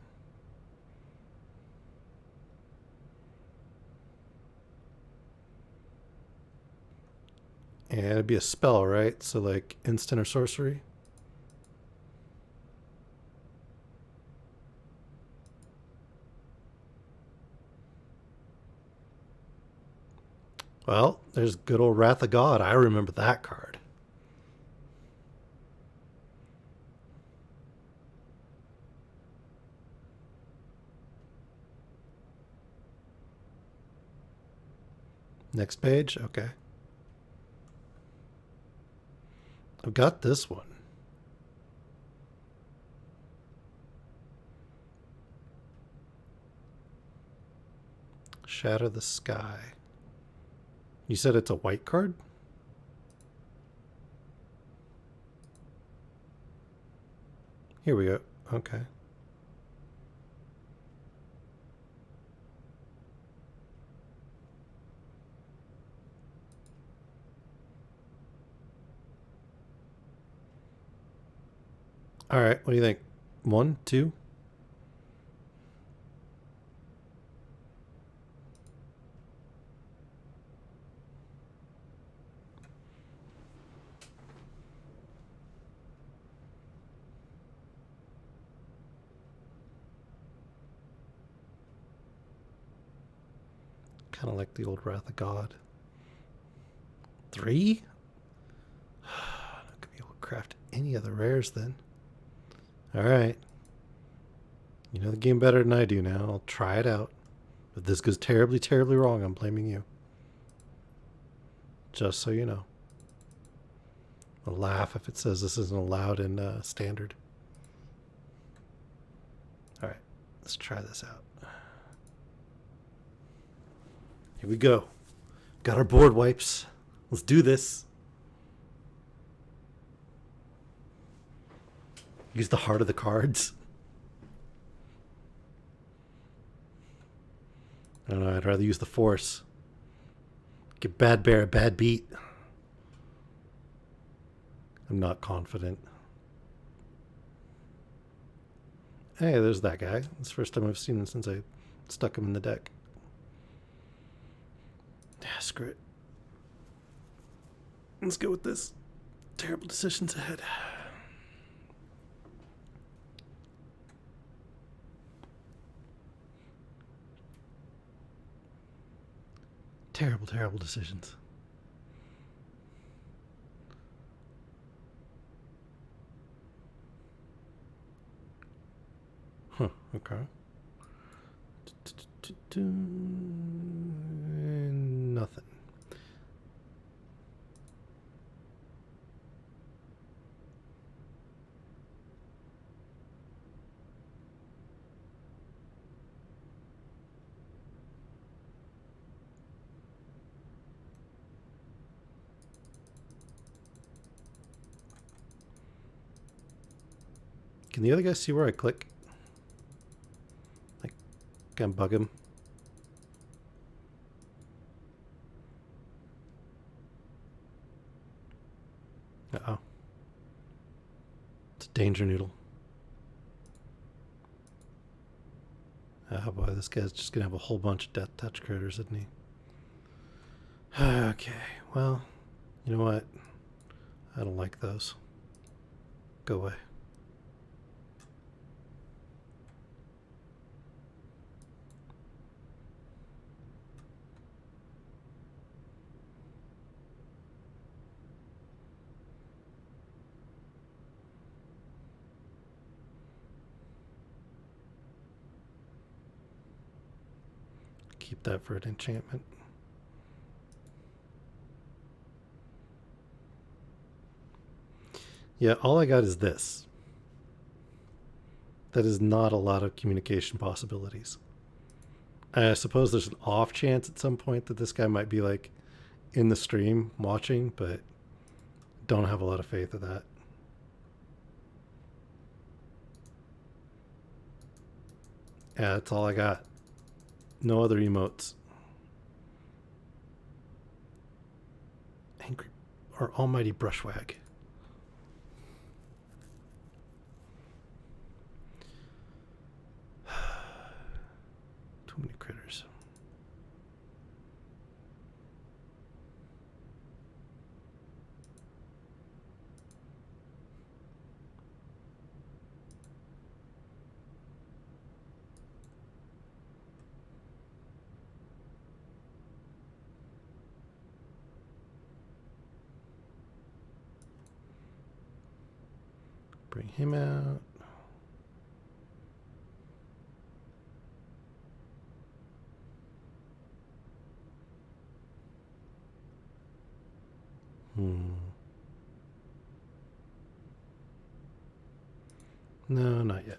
And it'd be a spell, right? So like instant or sorcery? Well, there's good old Wrath of God. I remember that card. Next page? Okay. I've got this one. Shatter the Sky. You said it's a white card? Here we go. Okay. All right, what do you think? 1, 2? Kind of like the old Wrath of God. 3? Not gonna be able to craft any other rares then. All right. You know the game better than I do now. I'll try it out. If this goes terribly, terribly wrong, I'm blaming you. Just so you know. I'll laugh if it says this isn't allowed in standard. All right, let's try this out. Here we go. Got our board wipes. Let's do this. Use the heart of the cards. I don't know, I'd rather use the force. Give Bad Bear a bad beat. I'm not confident. Hey, there's that guy. It's the first time I've seen him since I stuck him in the deck. Yeah, screw it. Let's go with this. Terrible decisions ahead. Terrible, terrible decisions. Huh, okay. Nothing. Can the other guy see where I click? Like, can I bug him? Uh-oh. It's a danger noodle. Oh boy, this guy's just gonna have a whole bunch of death touch critters, isn't he? Okay, well, you know what? I don't like those. Go away. Keep that for an enchantment. Yeah, all I got is this. That is not a lot of communication possibilities. I suppose there's an off chance at some point that this guy might be like in the stream watching, but don't have a lot of faith of that. Yeah, that's all I got. No other emotes. Angry or almighty brushwag. Too many critters. Bring him out. No, not yet.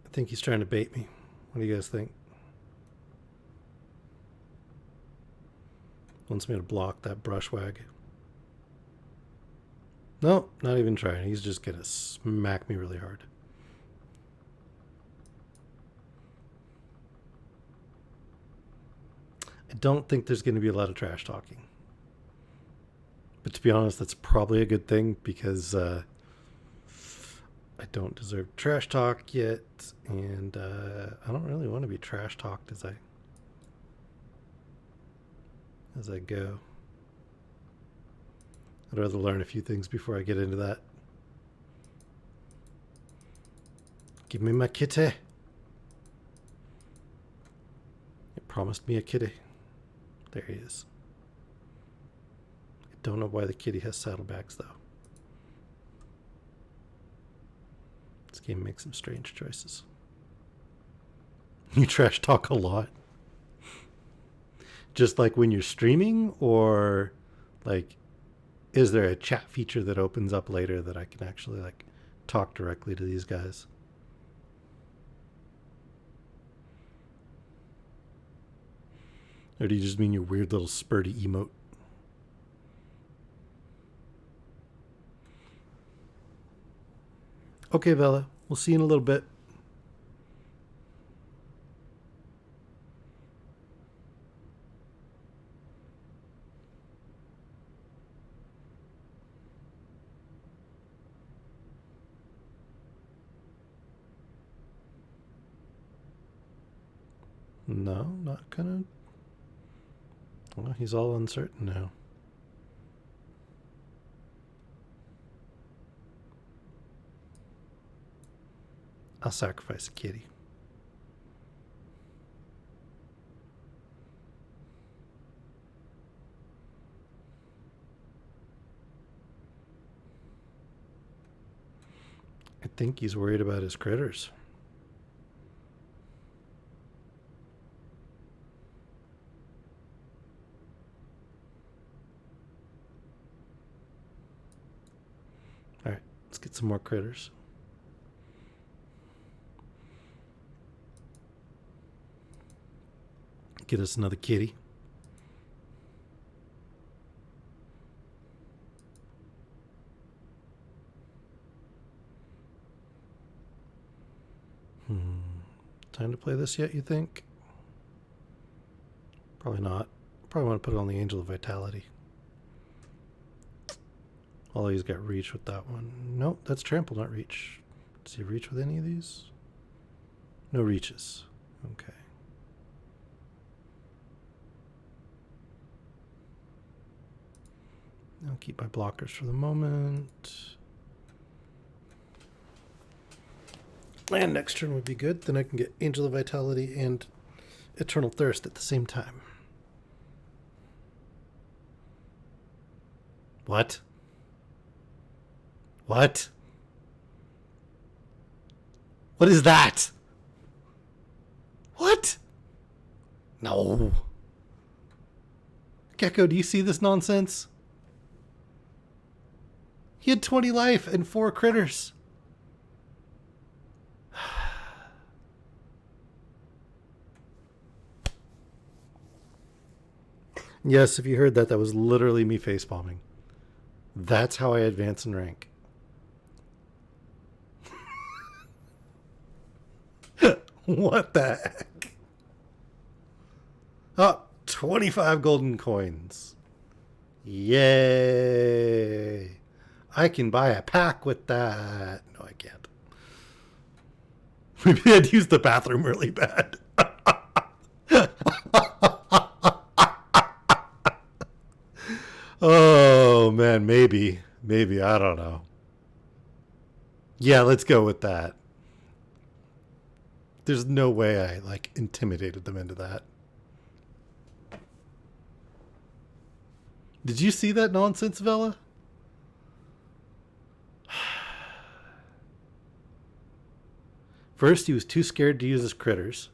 I think he's trying to bait me. What do you guys think? Wants me to block that brushwag. No, not even trying. He's just gonna smack me really hard. I don't think there's going to be a lot of trash talking. But to be honest, that's probably a good thing because I don't deserve trash talk yet, and I don't really want to be trash talked as I go. I'd rather learn a few things before I get into that. Give me my kitty. It promised me a kitty. There he is. I don't know why the kitty has saddlebags, though. This game makes some strange choices. You trash talk a lot? Just like when you're streaming, or like, is there a chat feature that opens up later that I can actually like talk directly to these guys? Or do you just mean your weird little spurty emote? Okay, Bella. We'll see you in a little bit. No, not gonna. Well, he's all uncertain now. I'll sacrifice a kitty. I think he's worried about his critters. All right, let's get some more critters. Get us another kitty. Time to play this yet, you think? Probably not. Probably want to put it on the Angel of Vitality. Although he's got reach with that one. Nope, that's trample, not reach. Does he reach with any of these? No reaches. Okay. I'll keep my blockers for the moment. Land next turn would be good. Then I can get Angel of Vitality and Eternal Thirst at the same time. What? What? What is that? What? No. Gecko, do you see this nonsense? He had 20 life and 4 critters. Yes, if you heard that, that was literally me facepalming. That's how I advance in rank. What the heck? Oh, 25 golden coins. Yay. I can buy a pack with that. No, I can't. Maybe I'd use the bathroom really bad. Oh, man, maybe. Maybe, I don't know. Yeah, let's go with that. There's no way I, intimidated them into that. Did you see that nonsense, Vela? First, he was too scared to use his critters.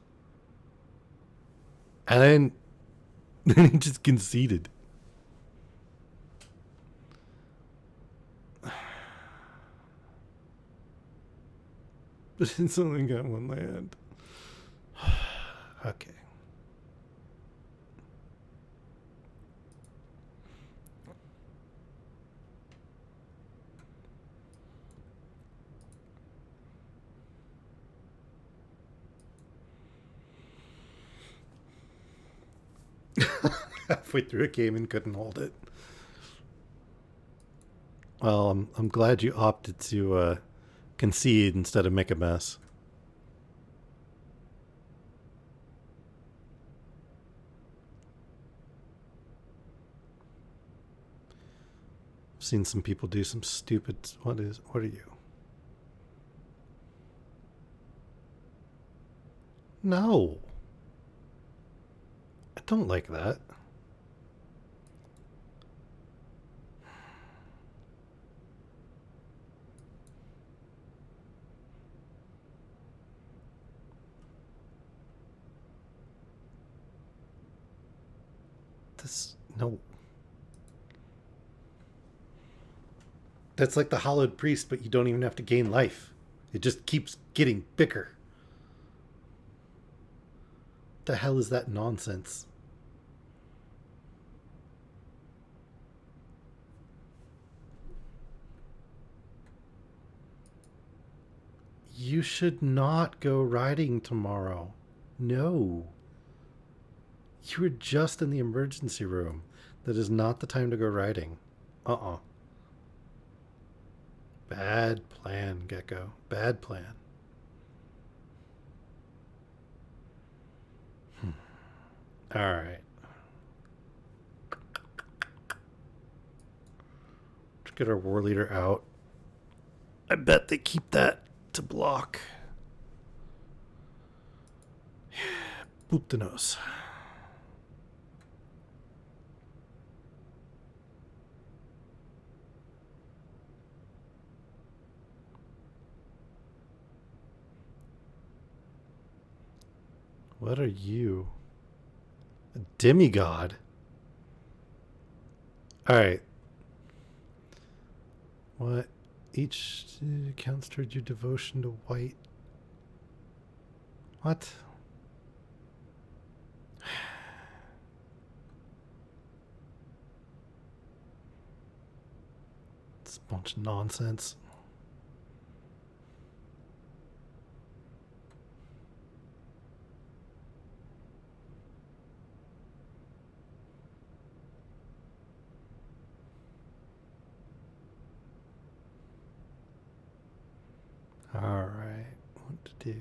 And then he just conceded. But it's only got one land. Okay. Halfway through a game and couldn't hold it. Well, I'm glad you opted to concede instead of make a mess. I've seen some people do some stupid... What are you? No. I don't like that. No. That's like the Hallowed Priest, but you don't even have to gain life. It just keeps getting bigger. What the hell is that nonsense? You should not go riding tomorrow. No. You were just in the emergency room. That is not the time to go riding. Bad plan, Gecko. Bad plan. All right. Let's get our war leader out. I bet they keep that to block. Boop the nose. What are you? A demigod? Alright. What? Each counts towards your devotion to white. What? It's a bunch of nonsense. Alright, what to do?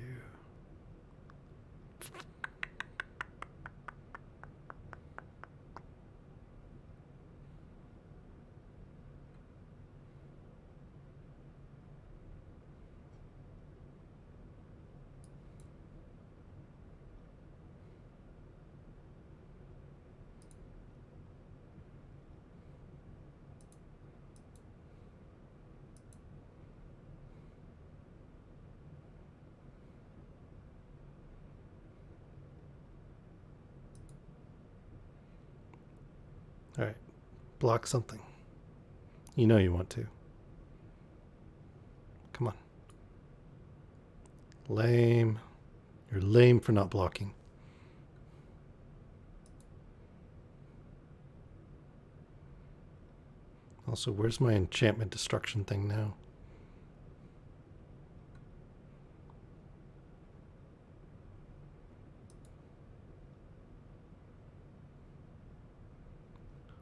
Alright, block something. You know you want to. Come on. Lame. You're lame for not blocking. Also, where's my enchantment destruction thing now?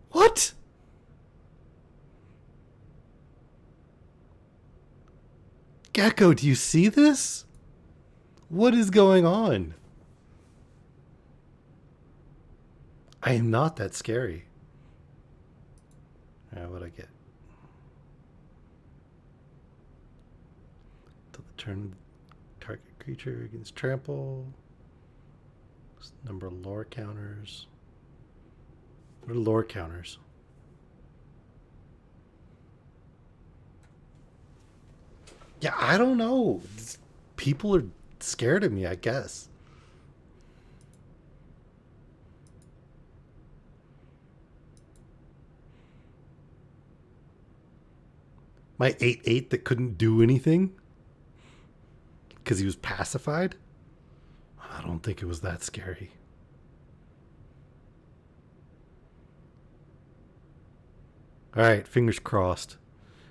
What? Gecko, do you see this? What is going on? I am not that scary. Alright, what'd I get? Till the turn target creature against trample. Number of lore counters. What are lore counters? Yeah, I don't know. People are scared of me, I guess. My 8/8 that couldn't do anything because he was pacified? I don't think it was that scary. Alright, fingers crossed.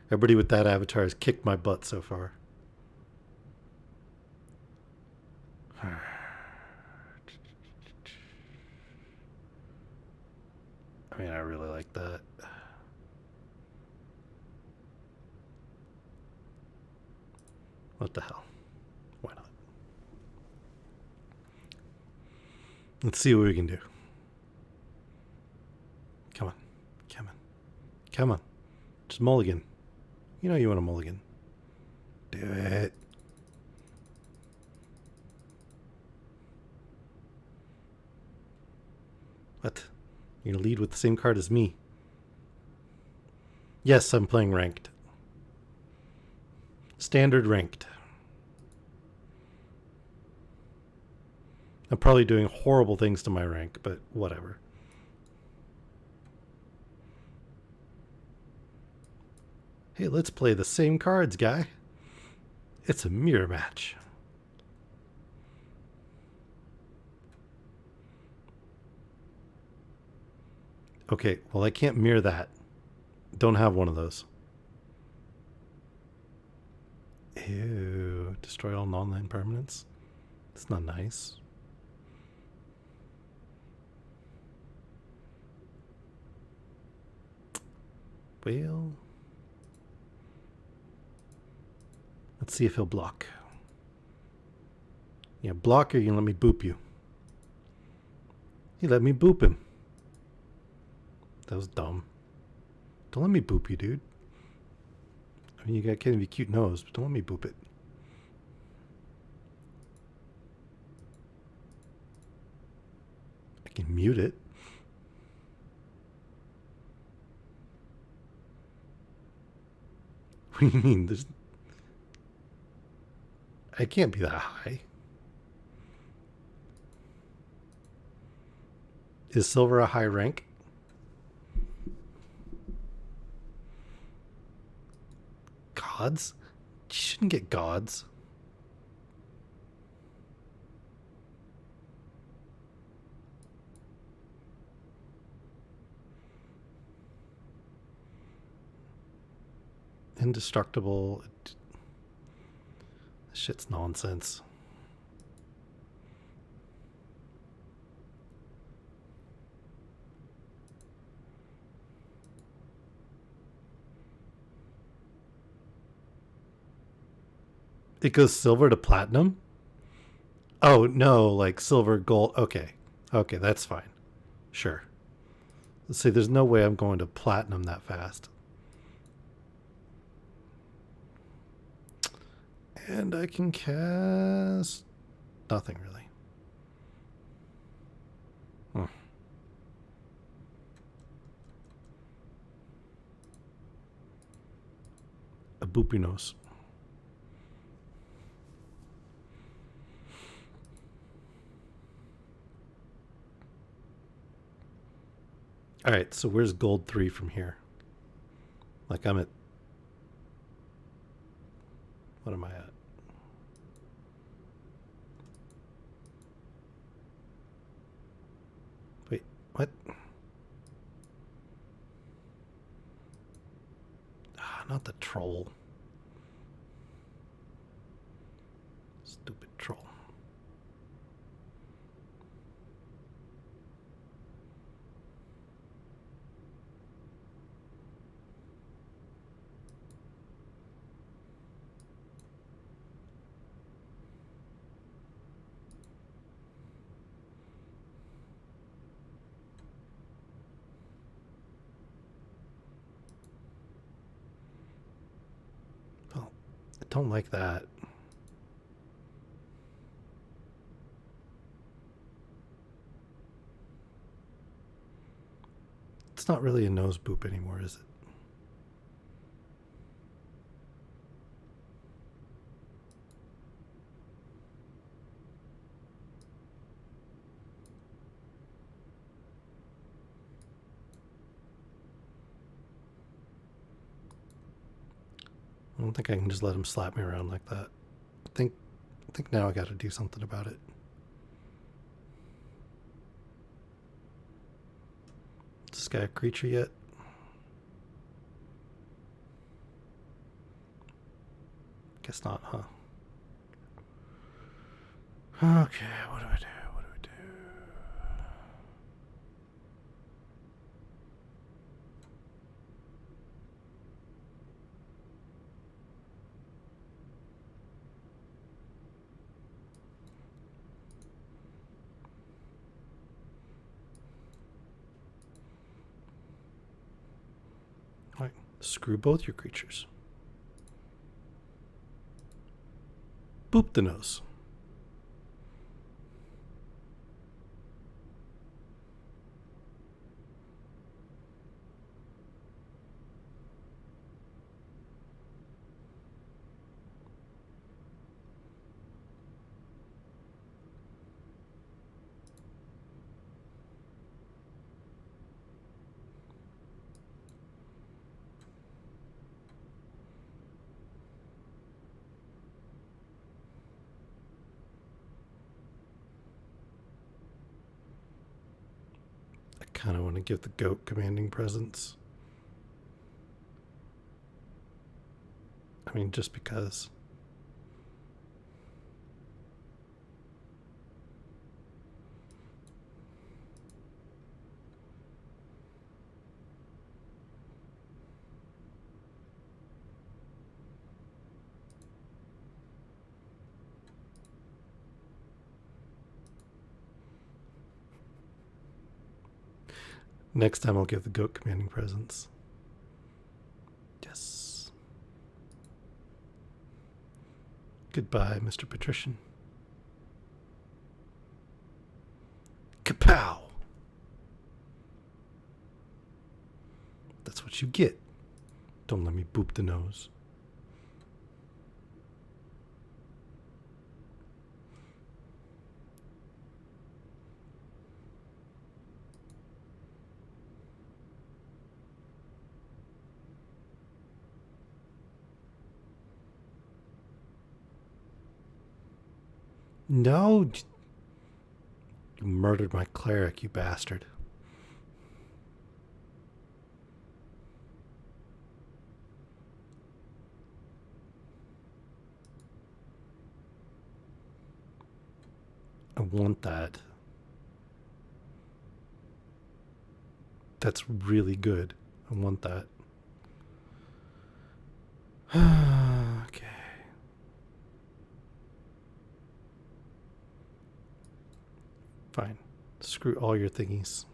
Everybody with that avatar has kicked my butt so far. I mean, I really like that. What the hell? Why not? Let's see what we can do. Come on. Come on. Come on. Just mulligan. You know you want a mulligan. Do it. What? You're going to lead with the same card as me. Yes, I'm playing ranked. Standard ranked. I'm probably doing horrible things to my rank, but whatever. Hey, let's play the same cards, guy. It's a mirror match. Okay, well, I can't mirror that. Don't have one of those. Ew, destroy all non-land permanents? It's not nice. Well, let's see if he'll block. Yeah, block or you can let me boop you. He let me boop him. That was dumb. Don't let me boop you, dude. I mean, you got kind of a cute nose, but don't let me boop it. can mute it. What do you mean? I can't be that high. Is silver a high rank? Gods? You shouldn't get gods. Indestructible. This shit's nonsense. It goes silver to platinum? Oh, no, like silver, gold. Okay. Okay, that's fine. Sure. Let's see, there's no way I'm going to platinum that fast. And I can cast nothing really. A boopinos. All right, so where's gold 3 from here? Like I'm at... What am I at? Wait, what? Ah, not the troll. Stupid troll. Well, I don't like that. It's not really a nose boop anymore, is it? I don't think I can just let him slap me around like that. I think now I got to do something about it. Is this guy a creature yet? Guess not, huh? Okay, what do I do? What do I do? All right, screw both your creatures. Boop the nose. I kind of want to give the goat commanding presence. I mean, just because. Next time I'll give the goat commanding presence. Yes. Goodbye, Mr. Patrician. Kapow! what you get. Don't let me boop the nose. No! You murdered my cleric, you bastard. I want that. That's really good. I want that. Okay. Fine. Screw all your thingies.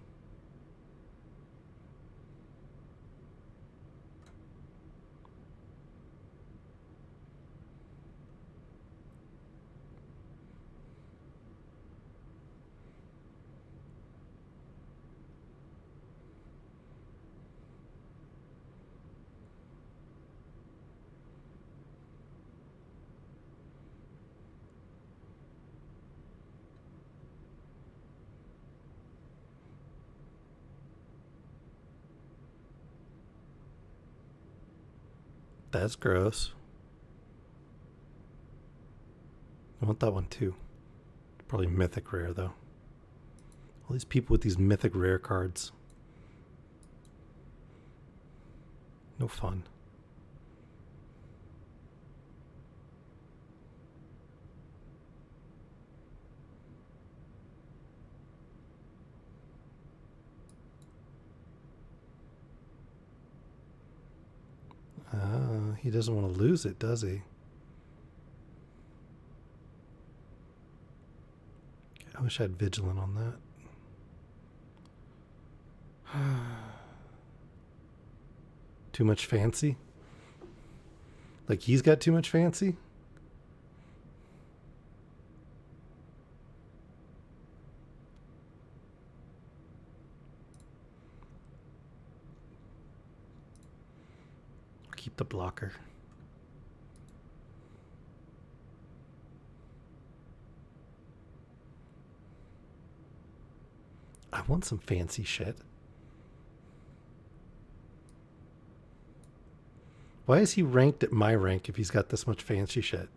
That's gross. I want that one too. Probably mythic rare though. All these people with these mythic rare cards. No fun. He doesn't want to lose it, does he? I wish I had Vigilant on that. Too much fancy? Like he's got too much fancy? Keep the blocker. I want some fancy shit. Why is he ranked at my rank if he's got this much fancy shit?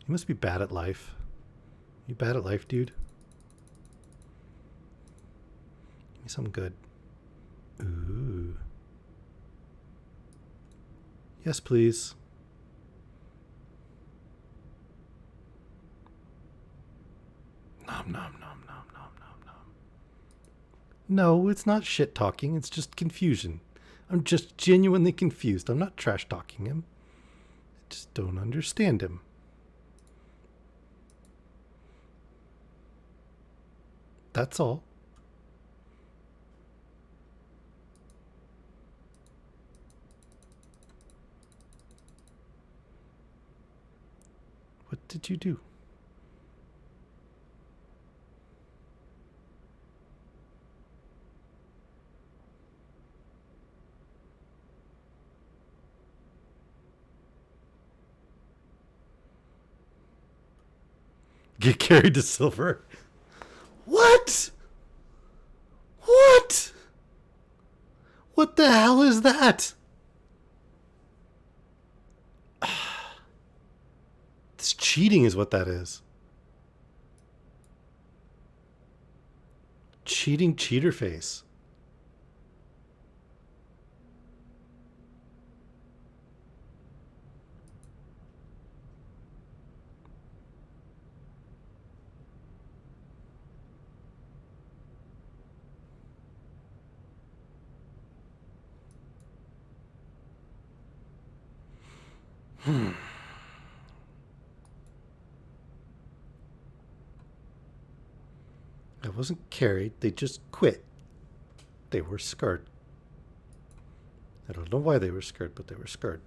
He must be bad at life. You bad at life, dude? Give me something good. Ooh. Yes, please. Nom nom nom nom nom nom nom. No, it's not shit talking. It's just confusion. I'm just genuinely confused. I'm not trash talking him. I just don't understand him. That's all. What did you do? Get carried to silver? What? What? What the hell is that? It's cheating is what that is. Cheating cheater face. I wasn't carried. They just quit. They were scared. I don't know why they were scared, but they were scared.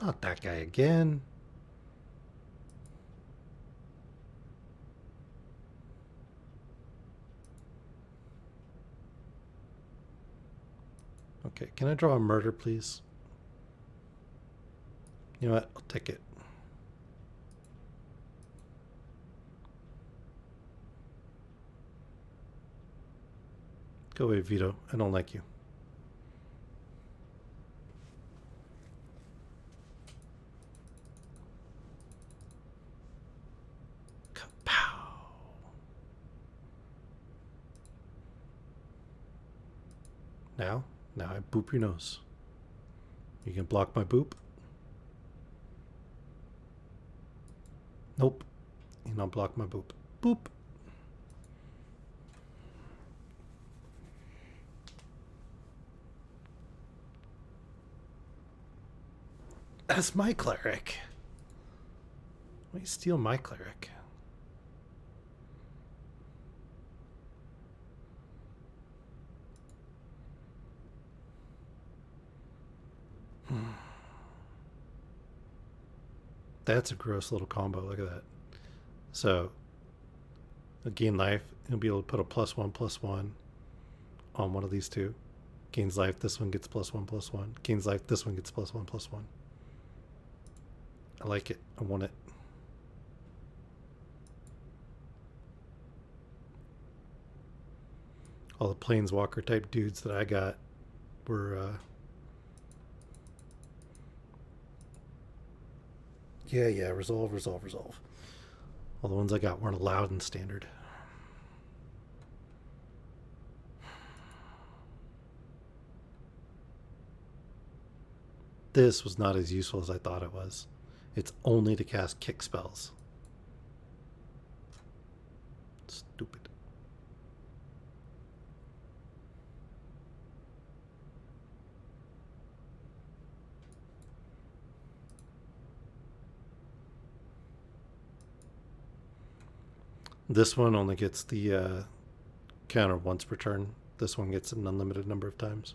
Not that guy again. Okay, can I draw a murder, please? You know what? I'll take it. Go away, Vito. I don't like you. Kapow. Now I boop your nose. You can block my boop? Nope. You don't block my boop. Boop. That's my cleric. Why you steal my cleric? That's a gross little combo. Look at that. So, a gain life, you'll be able to put a +1/+1 on one of these two. Gains life, this one gets +1/+1. Gains life, this one gets +1/+1. I like it. I want it. All the planeswalker type dudes that I got were yeah, resolve. All the ones I got weren't allowed in standard. This was not as useful as I thought it was. It's only to cast kick spells. Stupid. This one only gets the counter once per turn. This one gets an unlimited number of times.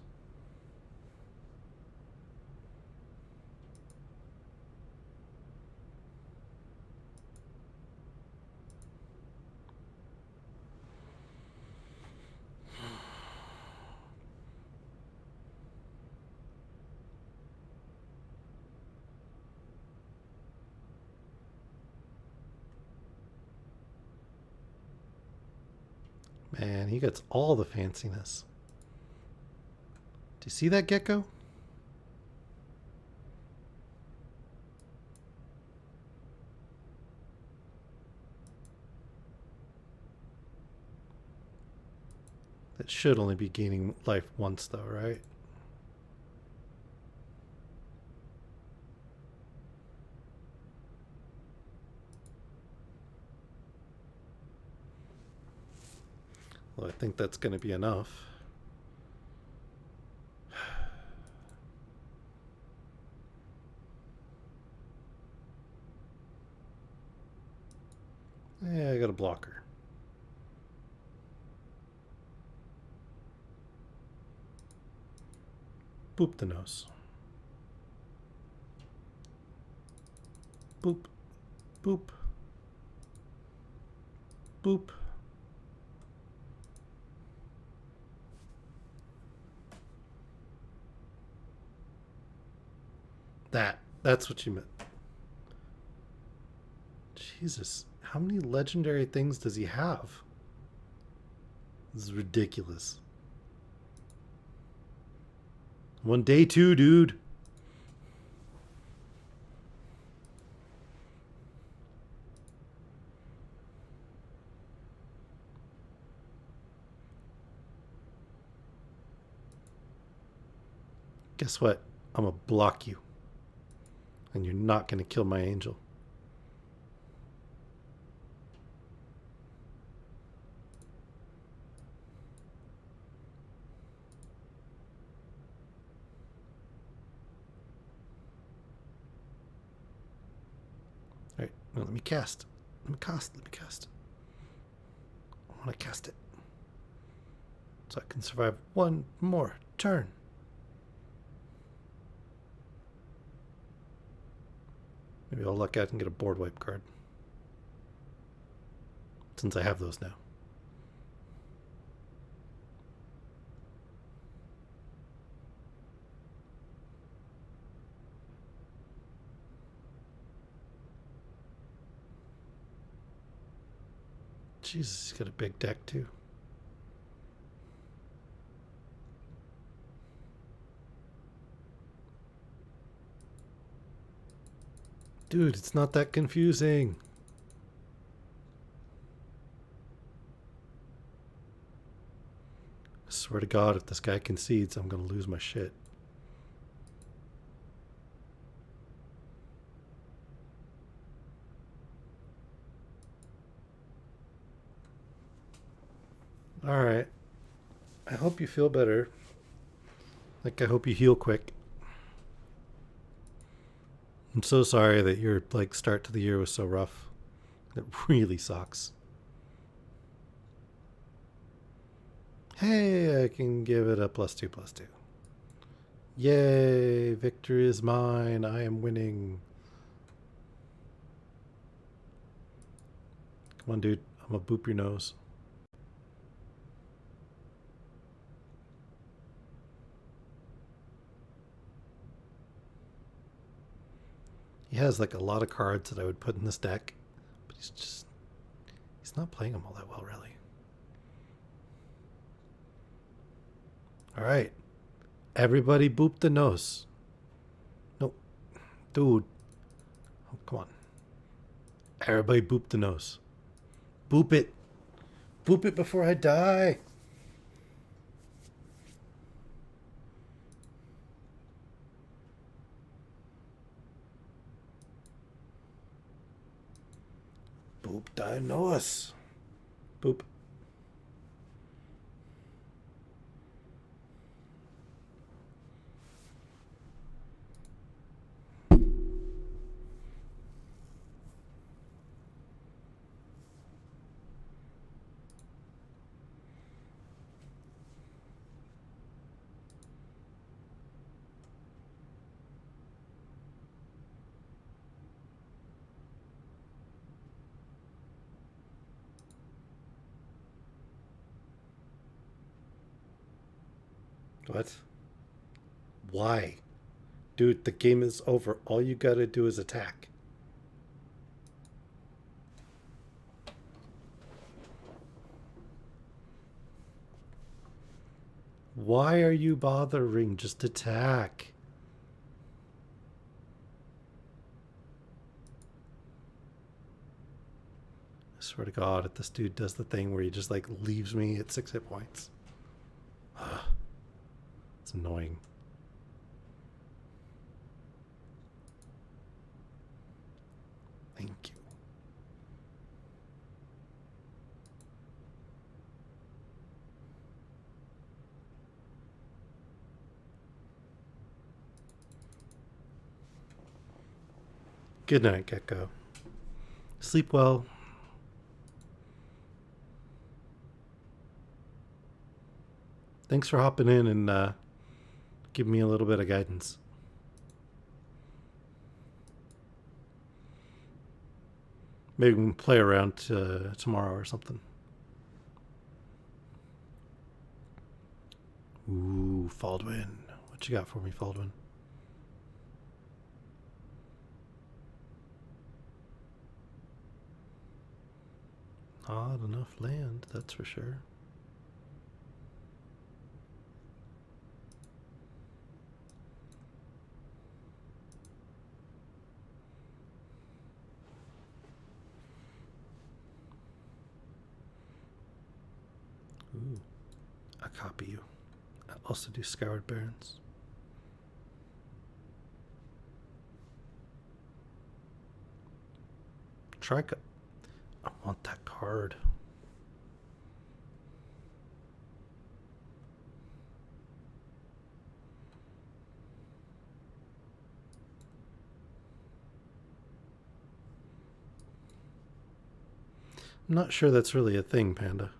Man, he gets all the fanciness. Do you see that gecko? That should only be gaining life once though, right? Well, I think that's going to be enough. Yeah, I got a blocker. Boop the nose. Boop. Boop. Boop. That's what you meant. Jesus, how many legendary things does he have? This is ridiculous. One day two, dude. Guess what? I'm gonna block you. And you're not gonna kill my angel. Alright, now let me cast. Let me cast. I want to cast it. So I can survive one more turn. Maybe I'll luck out and get a board wipe card. Since I have those now. Jesus, he's got a big deck too. Dude, it's not that confusing. I swear to God, if this guy concedes, I'm gonna lose my shit. Alright. I hope you feel better. Like, I hope you heal quick. I'm so sorry that your like start to the year was so rough. It really sucks. Hey, I can give it a +2/+2. Yay, victory is mine. I am winning. Come on, dude. I'm gonna boop your nose. He has like a lot of cards that I would put in this deck, but he's not playing them all that well, really. All right, everybody boop the nose. No, dude. Oh, come on. Everybody boop the nose. Boop it. Boop it before I die. Boop thy nose. Boop. What? Why? Dude, the game is over. All you gotta do is attack. Why are you bothering? Just attack. I swear to God, if this dude does the thing where he just like leaves me at 6 hit points. It's annoying. Thank you. Good night, Gecko. Sleep well. Thanks for hopping in and giving me a little bit of guidance. Maybe we can play around tomorrow or something. Ooh, Faldwin. What you got for me, Faldwin? Not enough land, that's for sure. Ooh, I copy you. I also do Scoured Barrens. Trika. I want that card. I'm not sure that's really a thing, Panda.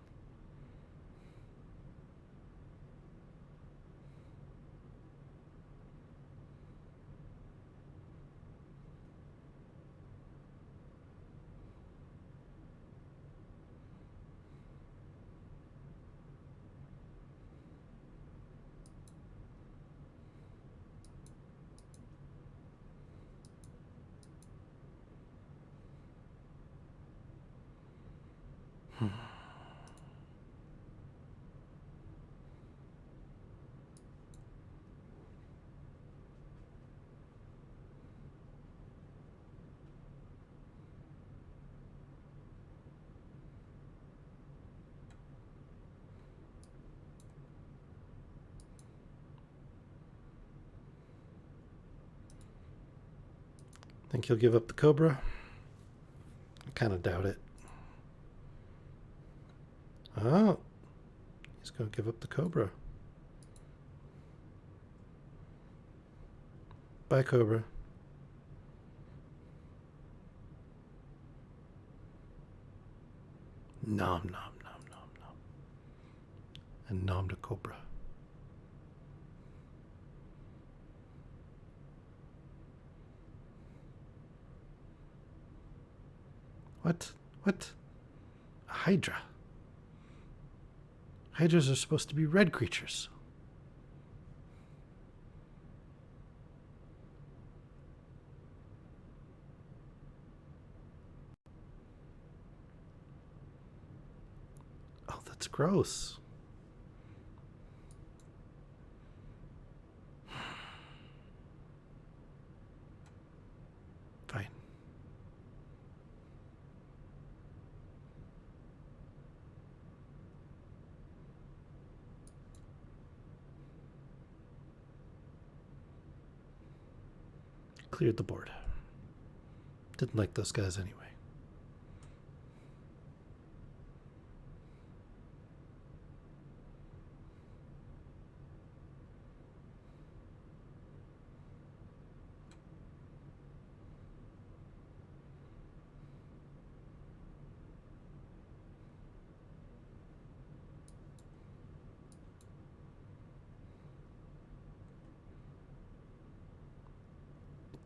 Think he'll give up the Cobra? I kind of doubt it. Oh, he's going to give up the Cobra. Bye, Cobra. Nom, nom, nom, nom, nom. And nom to Cobra. What? What? A Hydra. Hydras are supposed to be red creatures. Oh, that's gross. Fine. Cleared the board. Didn't like those guys anyway.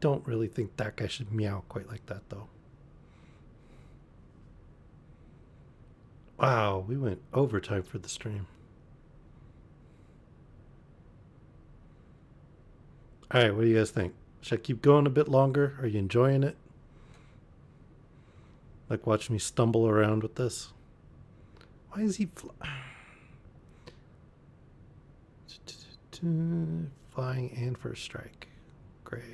Don't really think that guy should meow quite like that, though. Wow, we went overtime for the stream. All right, what do you guys think? Should I keep going a bit longer? Are you enjoying it? Like watching me stumble around with this? Why is he flying and first strike? Great.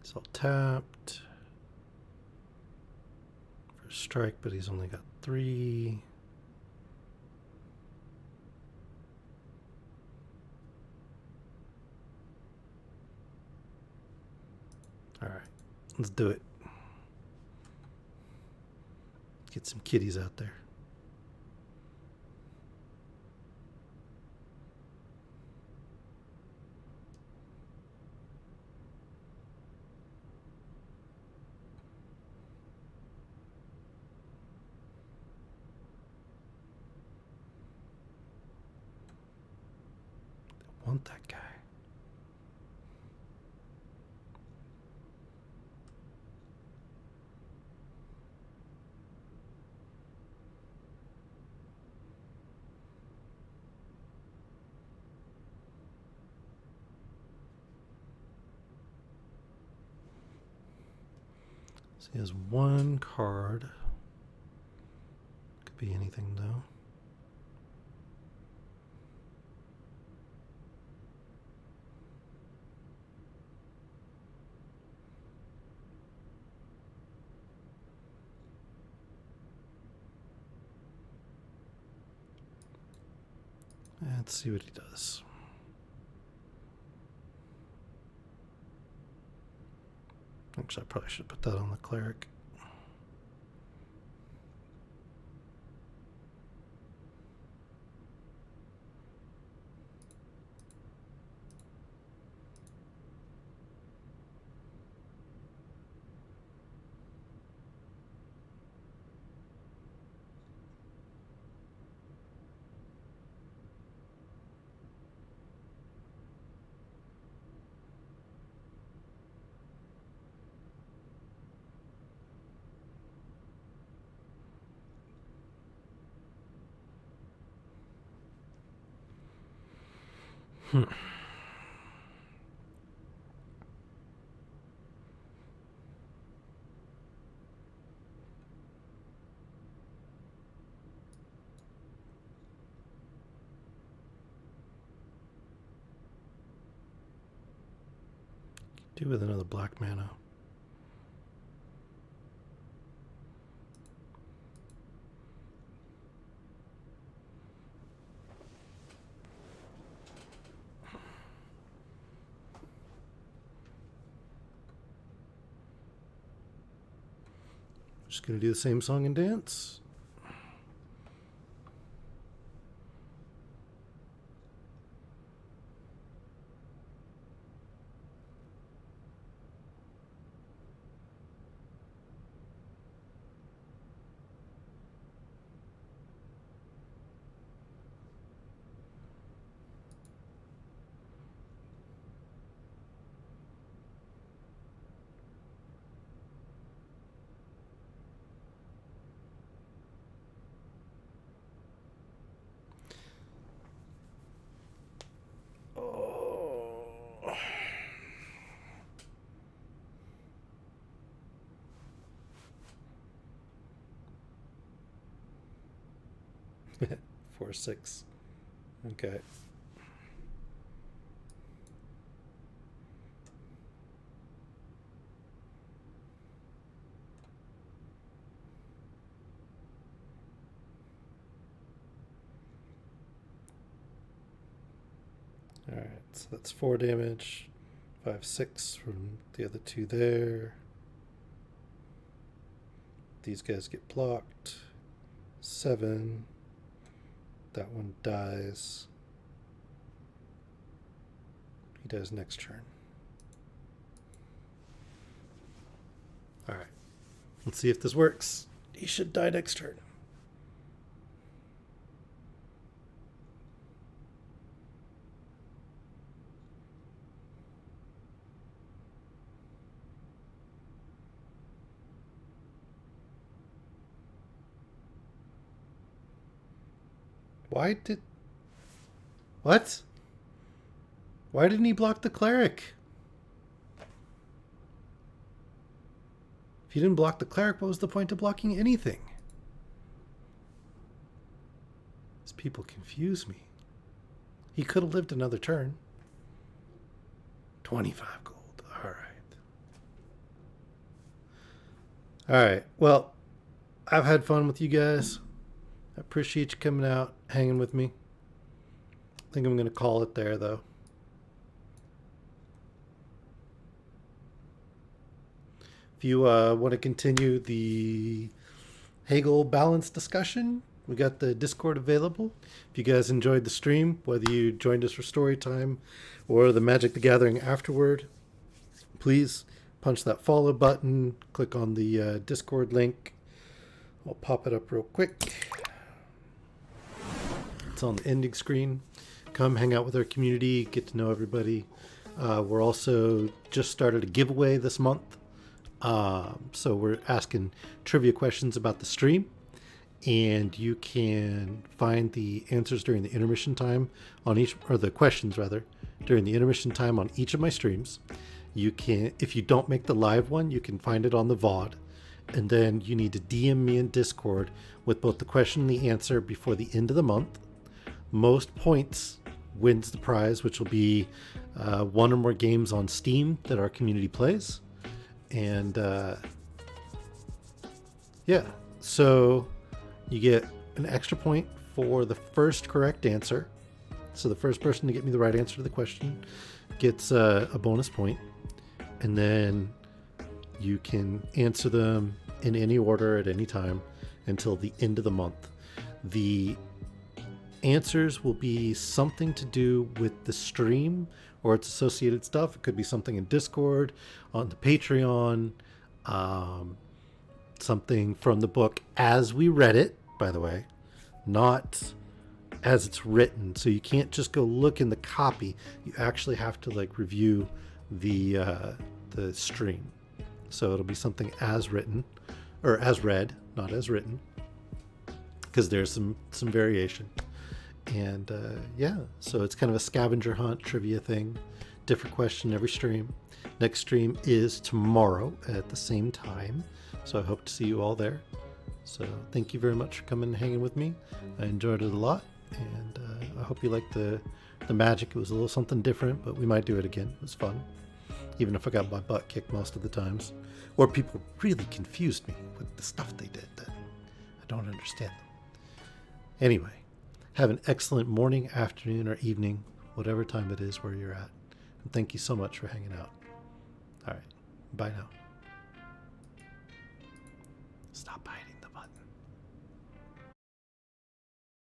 He's all tapped. First strike, but he's only got 3. All right, let's do it. Get some kitties out there. I want that guy. So he has 1 card. Could be anything though. Let's see what he does. Actually, I probably should put that on the cleric. Do with another black mana? Just gonna do the same song and dance. Oh. 4/6. Okay. Alright, so that's 4 damage. 5/6 from the other two there. These guys get blocked. 7. That one dies. He dies next turn. Alright. Let's see if this works. He should die next turn. What? Why didn't he block the cleric? If he didn't block the cleric, what was the point of blocking anything? These people confuse me. He could have lived another turn. 25 gold. Alright, well, I've had fun with you guys. I appreciate you coming out, hanging with me. I think I'm going to call it there, though. If you want to continue the Hegel balance discussion, we got the Discord available. If you guys enjoyed the stream, whether you joined us for story time or the Magic the Gathering afterward, please punch that follow button, click on the Discord link. I'll pop it up real quick. It's on the ending screen. Come hang out with our community, get to know everybody. We're also just started a giveaway this month. So we're asking trivia questions about the stream, and you can find the answers during the intermission time on each, or the questions rather, during the intermission time on each of my streams. You can, if you don't make the live one, you can find it on the VOD, and then you need to DM me in Discord with both the question and the answer before the end of the month. Most points wins the prize, which will be one or more games on Steam that our community plays. And yeah, so you get an extra point for the first correct answer. So the first person to get me the right answer to the question gets a bonus point. And then you can answer them in any order at any time until the end of the month. The answers will be something to do with the stream or its associated stuff. It could be something in Discord, on the Patreon, something from the book as we read it, by the way, not as it's written. So you can't just go look in the copy. You actually have to like review the stream. So it'll be something as written, or as read, not as written, because there's some variation. And yeah, so it's kind of a scavenger hunt trivia thing. Different question every stream. Next stream is tomorrow at the same time. So I hope to see you all there. So thank you very much for coming and hanging with me. I enjoyed it a lot. And I hope you liked the magic. It was a little something different, but we might do it again. It was fun. even if I got my butt kicked most of the times. Or people really confused me with the stuff they did that I don't understand them. Anyway, have an excellent morning, afternoon, or evening, whatever time it is where you're at. And thank you so much for hanging out. All right. Bye now.